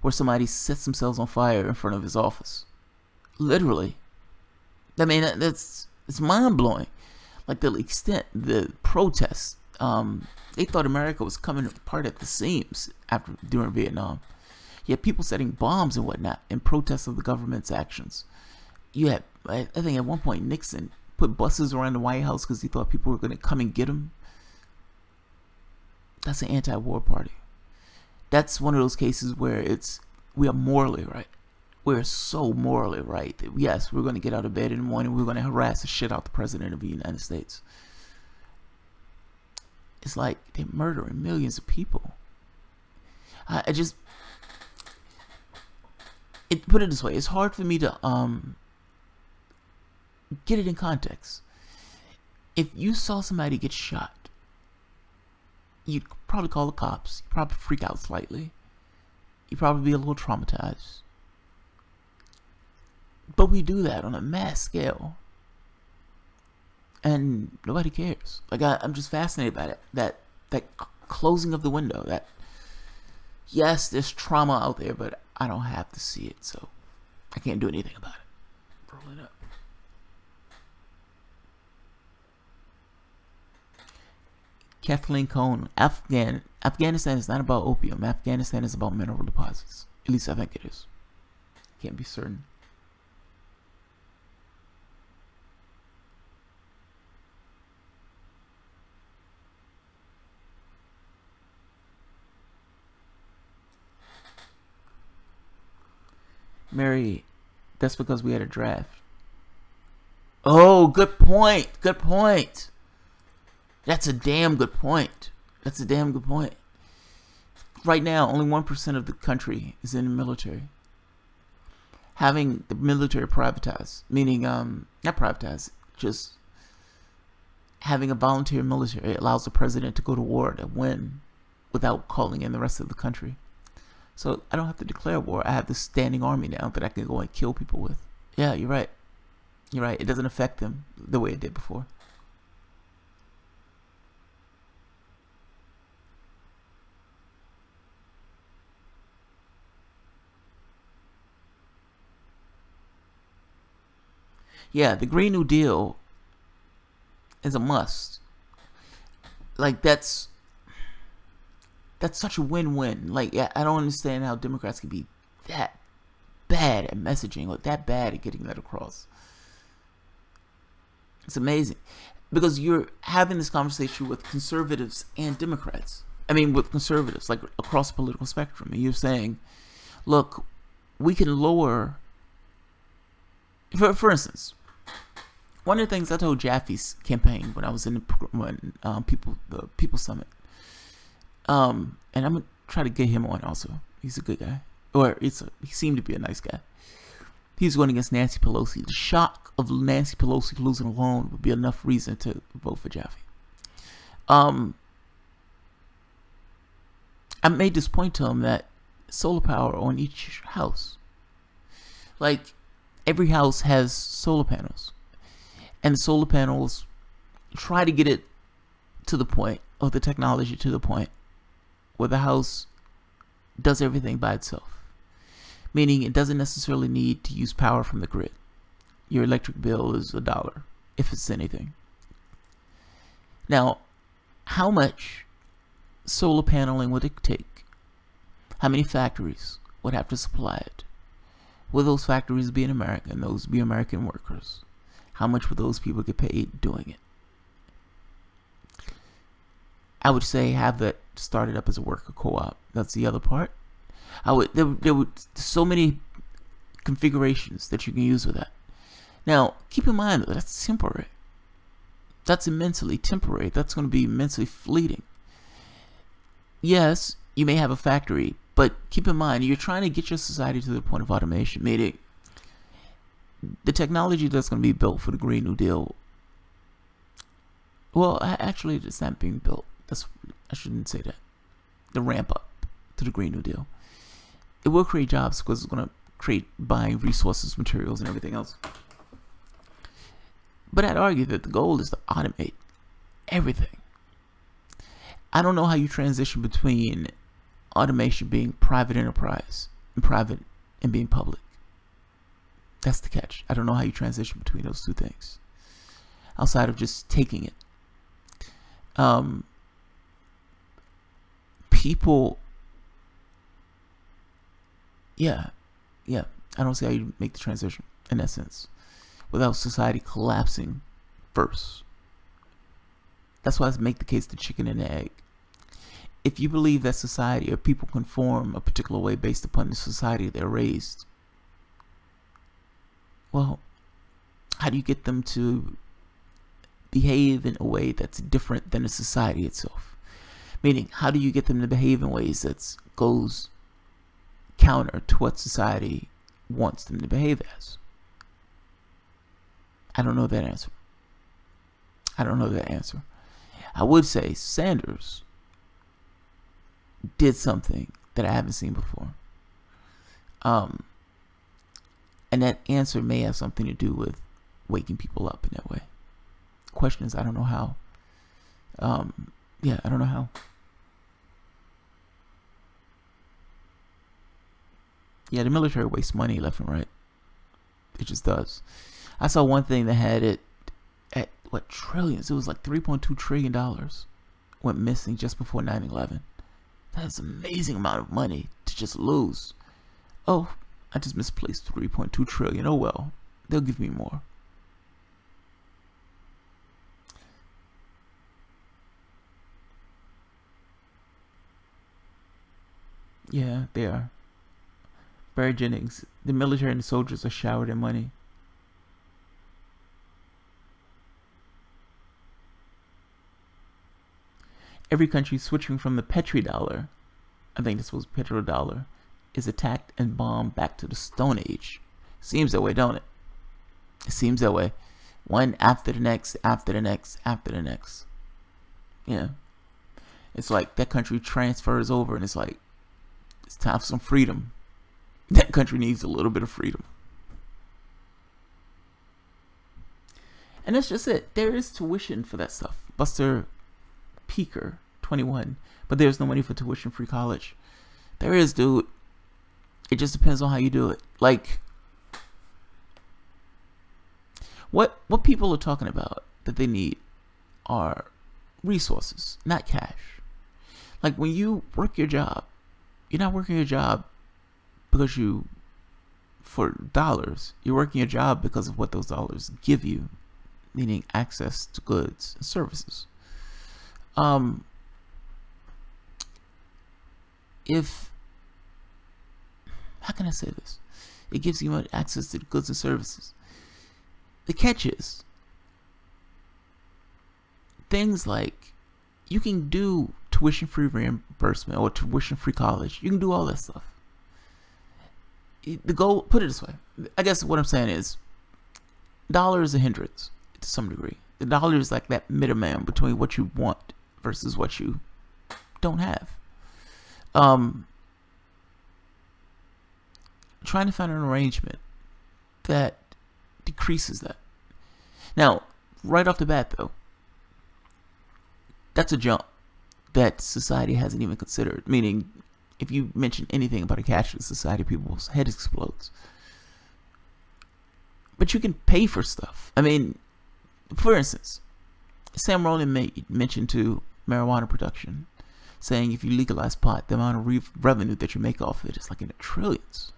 Where somebody sets themselves on fire in front of his office. Literally. I mean, it's mind-blowing. Like, the extent, the protests. They thought America was coming apart at the seams during Vietnam. You had people setting bombs and whatnot in protest of the government's actions. You had, I think at one point, Nixon put buses around the White House because he thought people were going to come and get him. That's an anti-war party. That's one of those cases where we are morally right. We're so morally right that yes, we're going to get out of bed in the morning. We're going to harass the shit out the president of the United States. It's like they're murdering millions of people. Put it this way, it's hard for me to get it in context. If you saw somebody get shot, you'd probably call the cops. You'd probably freak out slightly. You'd probably be a little traumatized. But we do that on a mass scale. And nobody cares. Like, I'm just fascinated by it. That closing of the window. That, yes, there's trauma out there, but I don't have to see it, so I can't do anything about it. Roll it up. Kathleen Cohn. Afghanistan is not about opium. Afghanistan is about mineral deposits. At least I think it is. Can't be certain. Mary, that's because we had a draft. Oh, good point. Good point. That's a damn good point. That's a damn good point. Right now, only 1% of the country is in the military. Having the military privatized, meaning, not privatized, just having a volunteer military allows the president to go to war to win without calling in the rest of the country. So I don't have to declare war. I have this standing army now that I can go and kill people with. Yeah, you're right. You're right. It doesn't affect them the way it did before. Yeah, the Green New Deal is a must. Like, that's such a win-win. Like, I don't understand how Democrats can be that bad at messaging or that bad at getting that across. It's amazing. Because you're having this conversation with conservatives and Democrats. I mean, with conservatives, like, across the political spectrum. And you're saying, look, we can lower... For instance, one of the things I told Jaffe's campaign when I was in the People Summit, and I'm gonna try to get him on also. He's a good guy, or he seemed to be a nice guy. He's going against Nancy Pelosi. The shock of Nancy Pelosi losing alone would be enough reason to vote for Jaffe. I made this point to him that solar power on each house, like every house has solar panels, and the solar panels try to get it to the point, or the technology to the point, where the house does everything by itself. meaning it doesn't necessarily need to use power from the grid. Your electric bill is $1, if it's anything. Now, how much solar paneling would it take? How many factories would have to supply it? Will those factories be in America and those be American workers? How much would those people get paid doing it? I would say have that started up as a worker co-op. That's the other part. There would so many configurations that you can use with that. Now, keep in mind that that's temporary. That's immensely temporary. That's going to be immensely fleeting. Yes, you may have a factory, but keep in mind, you're trying to get your society to the point of automation, meaning the technology that's going to be built for the Green New Deal, well, actually, it's not being built. I shouldn't say that. The ramp up to the Green New Deal. It will create jobs because it's going to create buying resources, materials, and everything else. But I'd argue that the goal is to automate everything. I don't know how you transition between automation being private enterprise and private and being public. That's the catch. I don't know how you transition between those two things outside of just taking it. People, yeah, I don't see how you make the transition in that sense without society collapsing first. That's why I make the case the chicken and the egg. If you believe that society or people conform a particular way based upon the society they're raised, well, how do you get them to behave in a way that's different than the society itself? Meaning, how do you get them to behave in ways that goes counter to what society wants them to behave as? I don't know that answer. I would say Sanders did something that I haven't seen before. And that answer may have something to do with waking people up in that way. Question is, I don't know how. I don't know how. Yeah, the military wastes money left and right. It just does. I saw one thing that had it at what trillions? It was like $3.2 trillion went missing just before 9/11. That's an amazing amount of money to just lose. Oh, I just misplaced 3.2 trillion. Oh well, they'll give me more. Yeah, they are. Barry Jennings, the military and the soldiers are showered in money. Every country switching from the petrodollar, I think this was petrodollar, is attacked and bombed back to the Stone Age. Seems that way, don't it? It seems that way. One after the next, after the next, after the next. Yeah. It's like that country transfers over and it's like, it's time for some freedom. That country needs a little bit of freedom. And that's just it. There is tuition for that stuff. Buster Peaker, 21. But there's no money for tuition-free college. There is, dude. It just depends on how you do it. Like, what people are talking about that they need are resources, not cash. Like, when you work your job, you're not working your job because for dollars. You're working your job because of what those dollars give you, meaning access to goods and services. How can I say this? It gives you access to goods and services. The catch is things like you can do tuition-free reimbursement or tuition-free college. You can do all that stuff. The goal, put it this way, I guess what I'm saying is dollar is a hindrance to some degree. The dollar is like that middleman between what you want versus what you don't have. Trying to find an arrangement that decreases that. Now, right off the bat though, that's a jump that society hasn't even considered, meaning If you mention anything about a cashless society, people's heads explodes. But you can pay for stuff. I mean, for instance, Sam Rowland mentioned to marijuana production, saying if you legalize pot, the amount of revenue that you make off it is like in the trillions.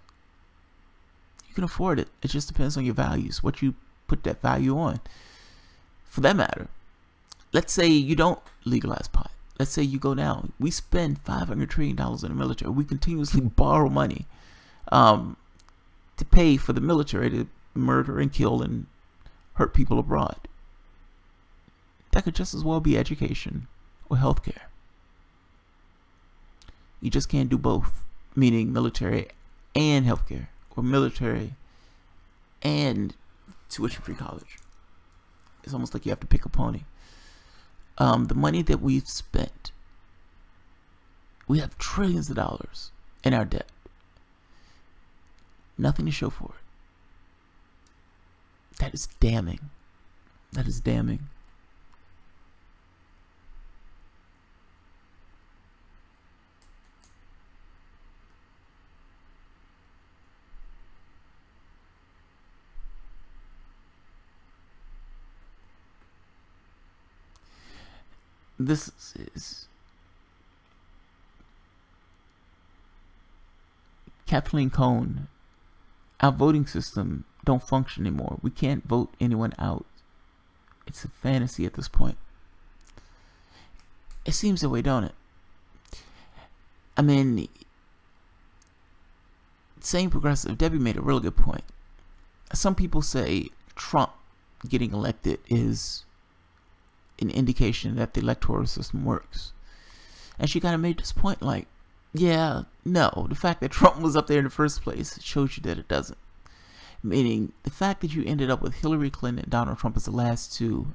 You can afford it. It just depends on your values, what you put that value on. For that matter, let's say you don't legalize pot. Let's say you go down. We spend $500 trillion in the military. We continuously borrow money to pay for the military to murder and kill and hurt people abroad. That could just as well be education or healthcare. You just can't do both, meaning military and healthcare, or military and tuition-free college. It's almost like you have to pick a pony. The money that we've spent, we have trillions of dollars in our debt. Nothing to show for it. That is damning. That is damning. This is Kathleen Cohn. Our voting system don't function anymore. We can't vote anyone out. It's a fantasy at this point. It seems that way, don't it? I mean, same progressive Debbie made a really good point. Some people say Trump getting elected is an indication that the electoral system works. And she kind of made this point like, yeah, no, the fact that Trump was up there in the first place shows you that it doesn't. Meaning, the fact that you ended up with Hillary Clinton and Donald Trump as the last two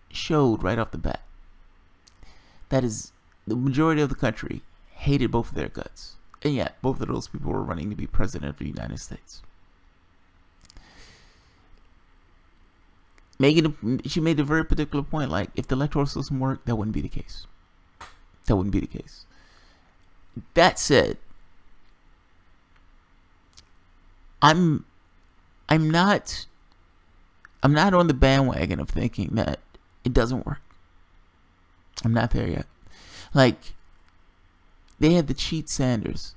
showed right off the bat that is the majority of the country hated both of their guts. And yet, both of those people were running to be president of the United States. She made a very particular point, like, if the electoral system worked, that wouldn't be the case. That wouldn't be the case. That said, I'm not on the bandwagon of thinking that it doesn't work. I'm not there yet. Like, they had the cheat Sanders.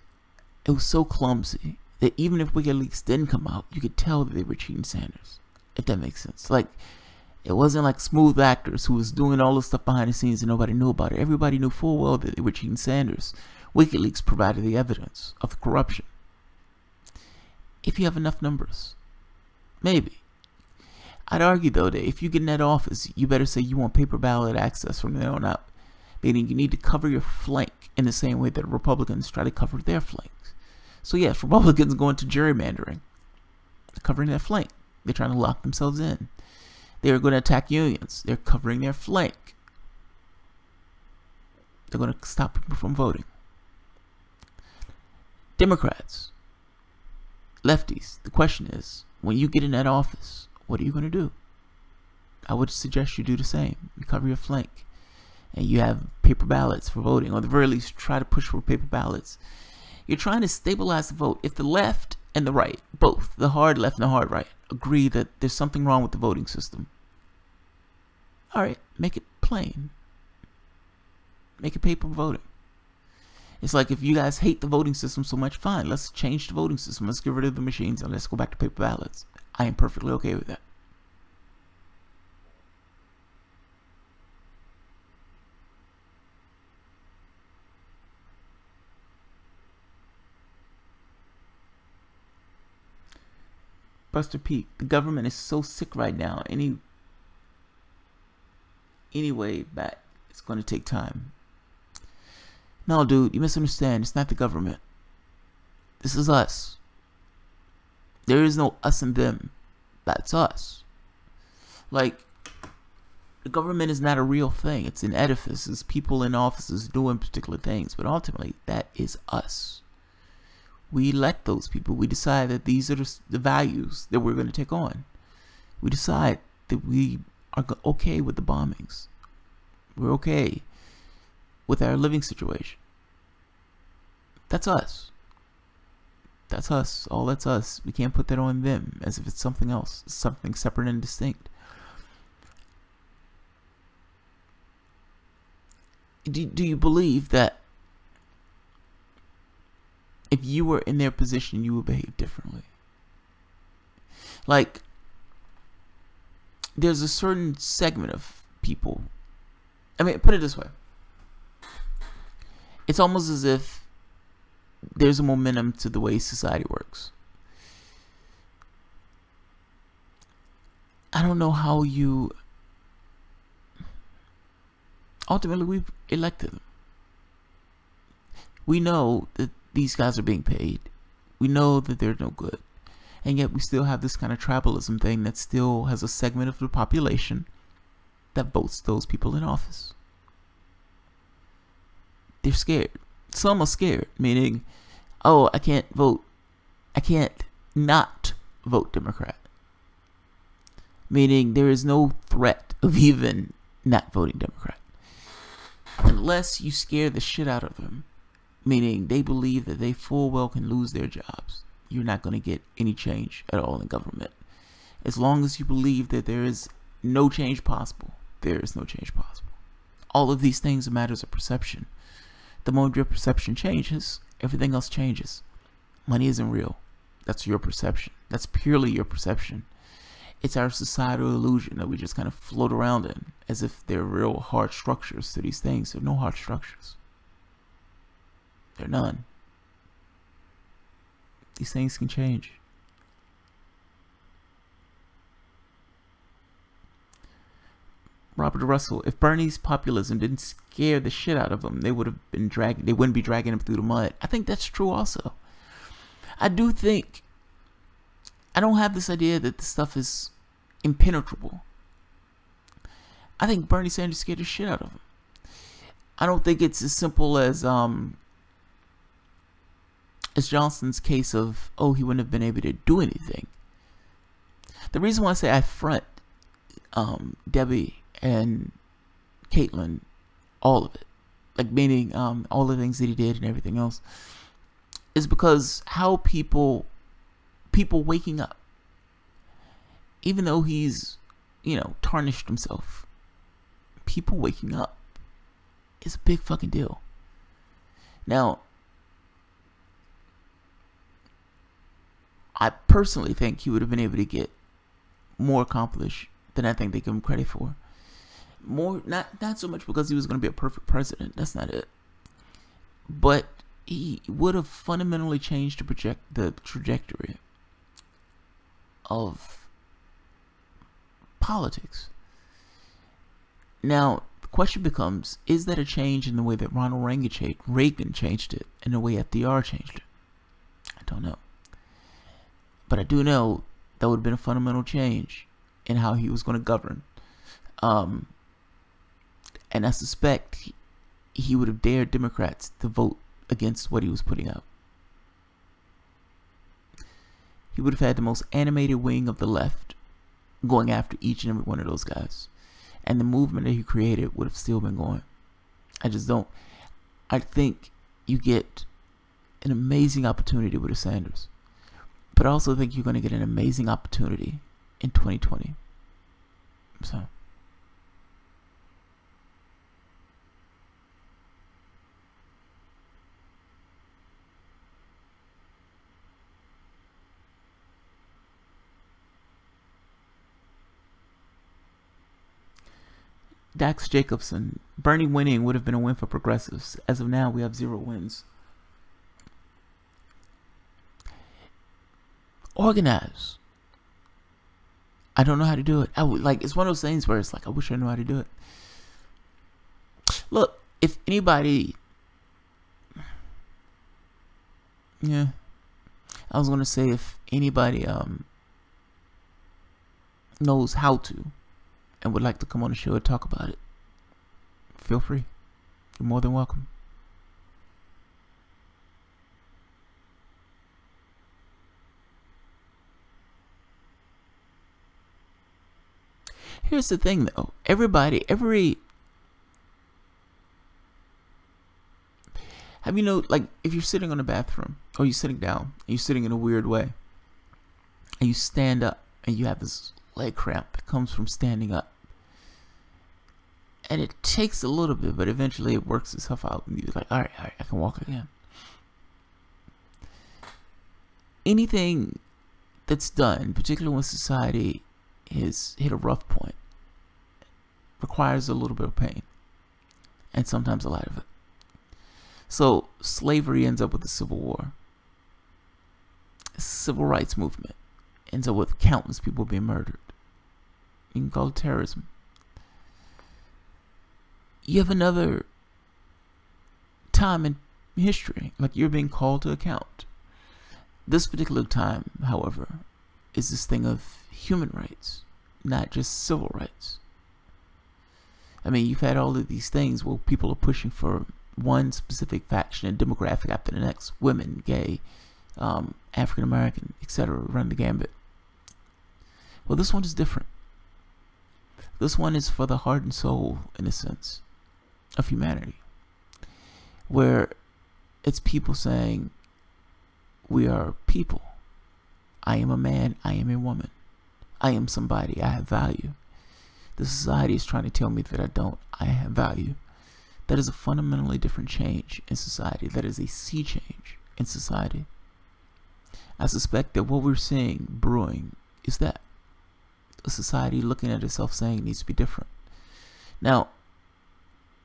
It was so clumsy that even if WikiLeaks didn't come out, you could tell that they were cheating Sanders. If that makes sense. Like, it wasn't like smooth actors who was doing all the stuff behind the scenes and nobody knew about it. Everybody knew full well that they were cheating Sanders. WikiLeaks provided the evidence of the corruption. If you have enough numbers, maybe. I'd argue, though, that if you get in that office, you better say you want paper ballot access from there on out. Meaning you need to cover your flank in the same way that Republicans try to cover their flanks. So yes, Republicans go into gerrymandering. They're covering their flank. They're trying to lock themselves in. They're going to attack unions. They're covering their flank. They're going to stop people from voting. Democrats, lefties, the question is, when you get in that office, what are you going to do? I would suggest you do the same. You cover your flank. And you have paper ballots for voting, or at the very least, try to push for paper ballots. You're trying to stabilize the vote. If the left and the right, both, the hard left and the hard right, agree that there's something wrong with the voting system, all right, make it plain. Make it paper voting. It's like, if you guys hate the voting system so much, fine, let's change the voting system. Let's get rid of the machines and let's go back to paper ballots. I am perfectly okay with that. Buster Peak, the government is so sick right now. Anyway, back, it's going to take time. No, dude, you misunderstand. It's not the government. This is us. There is no us and them. That's us. Like, the government is not a real thing. It's an edifice. It's people in offices doing particular things. But ultimately, that is us. We elect those people. We decide that these are the values that we're going to take on. We decide that we are okay with the bombings. We're okay with our living situation. That's us. That's us. All that's us. We can't put that on them as if it's something else, something separate and distinct. Do you believe that if you were in their position, you would behave differently? Like, there's a certain segment of people. I mean, put it this way. It's almost as if there's a momentum to the way society works. I don't know how you... Ultimately, we've elected them. We know that these guys are being paid. We know that they're no good. And yet we still have this kind of tribalism thing that still has a segment of the population that votes those people in office. They're scared. Some are scared, meaning, oh, I can't vote. I can't not vote Democrat. Meaning there is no threat of even not voting Democrat. Unless you scare the shit out of them, meaning they believe that they full well can lose their jobs, you're not going to get any change at all in government. As long as you believe that there is no change possible, there is no change possible. All of these things are matters of perception. The moment your perception changes, everything else changes. Money isn't real. That's your perception. That's purely your perception. It's our societal illusion that we just kind of float around in as if they're real hard structures to these things. There are no hard structures. There are none. These things can change. Robert Russell, if Bernie's populism didn't scare the shit out of them, they would have been dragging. They wouldn't be dragging him through the mud. I think that's true also. I do think, I don't have this idea that this stuff is impenetrable. I think Bernie Sanders scared the shit out of him. I don't think it's as simple as Johnson's case of, oh, he wouldn't have been able to do anything. The reason why I say I front Debbie and Caitlyn, all of it, like meaning all the things that he did and everything else, is because how people waking up, even though he's, tarnished himself, people waking up is a big fucking deal. Now, I personally think he would have been able to get more accomplished than I think they give him credit for. More, not so much because he was going to be a perfect president. That's not it. But he would have fundamentally changed the trajectory of politics. Now, the question becomes, is that a change in the way that Ronald Reagan changed it and the way FDR changed it? I don't know. But I do know that would have been a fundamental change in how he was going to govern. And I suspect he would have dared Democrats to vote against what he was putting out. He would have had the most animated wing of the left going after each and every one of those guys. And the movement that he created would have still been going. I think you get an amazing opportunity with the Sanders. But I also think you're going to get an amazing opportunity in 2020. So. Dax Jacobson, Bernie winning would have been a win for progressives. As of now, we have 0 wins. Organize. I don't know how to do it. It's one of those things where it's like, I wish I knew how to do it. Look, if anybody, I was gonna say if anybody knows how to and would like to come on the show and talk about it, feel free. You're more than welcome. Here's the thing though, Have you know, like, if you're sitting on a bathroom or you're sitting down and you're sitting in a weird way and you stand up and you have this leg cramp that comes from standing up, and it takes a little bit, but eventually it works itself out and you're like, all right, I can walk again. Anything that's done, particularly when society has hit a rough point, requires a little bit of pain and sometimes a lot of it. So slavery ends up with the Civil War. The Civil Rights Movement ends up with countless people being murdered. You can call it terrorism. You have another time in history, like you're being called to account. This particular time, however, is this thing of human rights, not just civil rights. I mean, you've had all of these things where people are pushing for one specific faction and demographic after the next. Women, gay, African American, etc. Run the gambit. Well, this one is different. This one is for the heart and soul, in a sense, of humanity, where it's people saying, we are people. I am a man, I am a woman. I am somebody, I have value. The society is trying to tell me that I don't. I have value. That is a fundamentally different change in society. That is a sea change in society. I suspect that what we're seeing brewing is that. A society looking at itself saying it needs to be different. Now,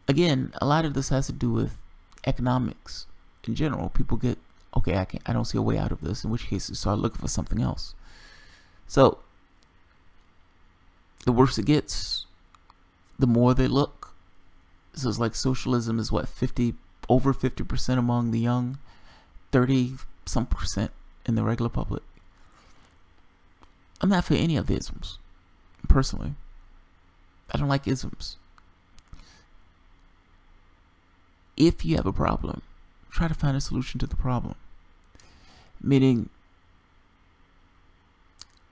again, a lot of this has to do with economics. In general, people get, okay, I don't see a way out of this, in which case they start looking for something else. So, the worse it gets, the more they look. So it's like socialism is what, over 50% among the young, 30-some% in the regular public. I'm not for any of the isms, personally. I don't like isms. If you have a problem, try to find a solution to the problem. Meaning,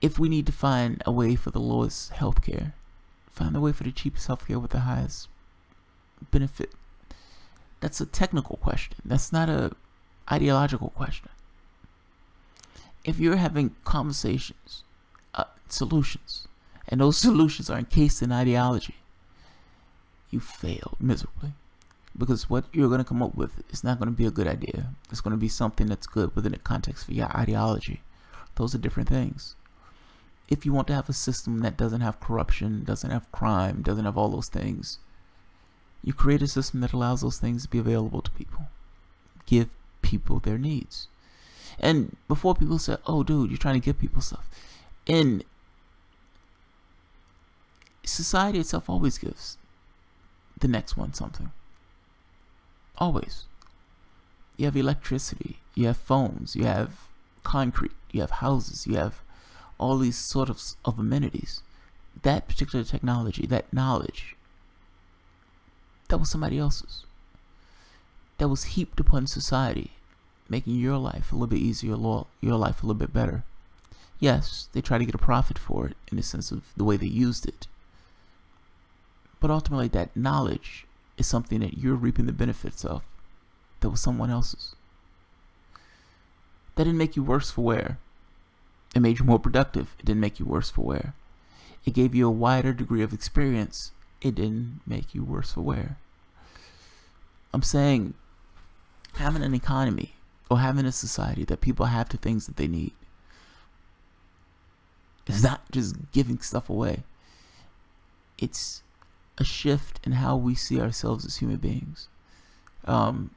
if we need to find a way for the lowest healthcare, find a way for the cheapest healthcare with the highest benefit. That's a technical question. That's not a ideological question. If you're having conversations, solutions, and those solutions are encased in ideology, you failed miserably. Because what you're going to come up with is not going to be a good idea. It's going to be something that's good within the context of your ideology. Those are different things. If you want to have a system that doesn't have corruption, doesn't have crime, doesn't have all those things, you create a system that allows those things to be available to people. Give people their needs. And before people say, oh dude, you're trying to give people stuff. In society itself always gives the next one something. Always. You have electricity, you have phones, you have concrete, you have houses, you have all these sort of amenities. That particular technology, that knowledge, that was somebody else's. That was heaped upon society, making your life a little bit easier, your life a little bit better. Yes, they try to get a profit for it in the sense of the way they used it. But ultimately, that knowledge is something that you're reaping the benefits of that was someone else's. That didn't make you worse for wear. It made you more productive. It didn't make you worse for wear. It gave you a wider degree of experience. It didn't make you worse for wear. I'm saying having an economy or having a society that people have the things that they need is not just giving stuff away. It's a shift in how we see ourselves as human beings. And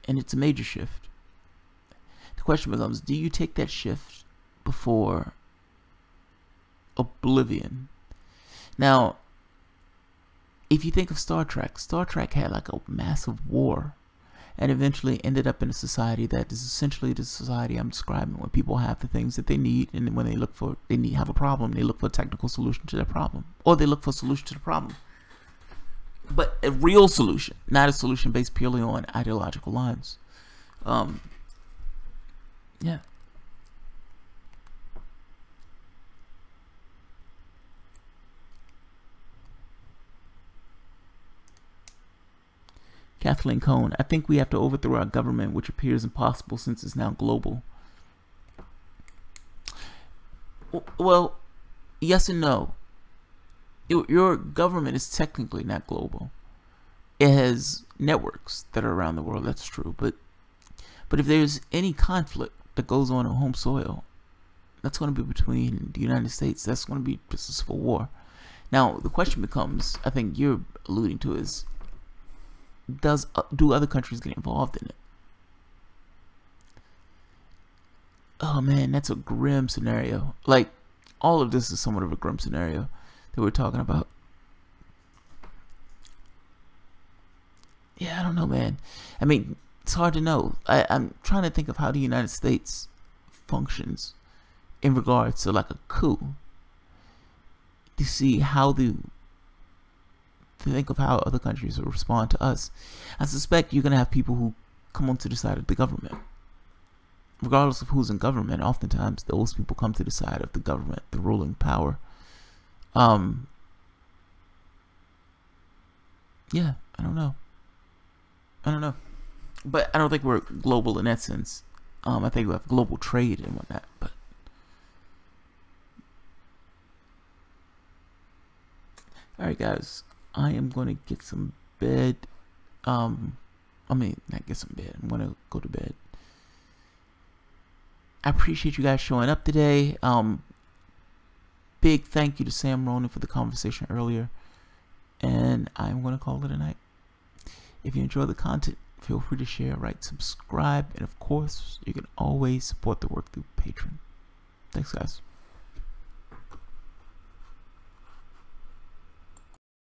it's a major shift. The question becomes, do you take that shift before oblivion? Now, if you think of Star Trek had like a massive war and eventually ended up in a society that is essentially the society I'm describing, where people have the things that they need, and when they have a problem, they look for a technical solution to that problem, or they look for a solution to the problem. But a real solution, not a solution based purely on ideological lines. Yeah. Kathleen Cohn, I think we have to overthrow our government, which appears impossible since it's now global. Well, yes and no. Your government is technically not global. It has networks that are around the world, that's true. But if there's any conflict that goes on home soil, that's going to be between the United States. That's going to be just a civil war. Now, the question becomes, I think you're alluding to, is do other countries get involved in it? Oh man, that's a grim scenario. Like, all of this is somewhat of a grim scenario that we're talking about. Yeah, I don't know, man. I mean, it's hard to know. I'm trying to think of how the United States functions in regards to like a coup. To see how to think of how other countries will respond to us. I suspect you're going to have people who come onto the side of the government. Regardless of who's in government, oftentimes those people come to the side of the government, the ruling power. Yeah, I don't know. But I don't think we're global in that sense. I think we have global trade and whatnot. But alright guys, I am going to get some bed. I mean, not get some bed. I'm going to go to bed. I appreciate you guys showing up today. Big thank you to Sam Ronan for the conversation earlier. And I'm going to call it a night. If you enjoy the content, feel free to share, write, subscribe, and of course, you can always support the work through Patreon. Thanks, guys.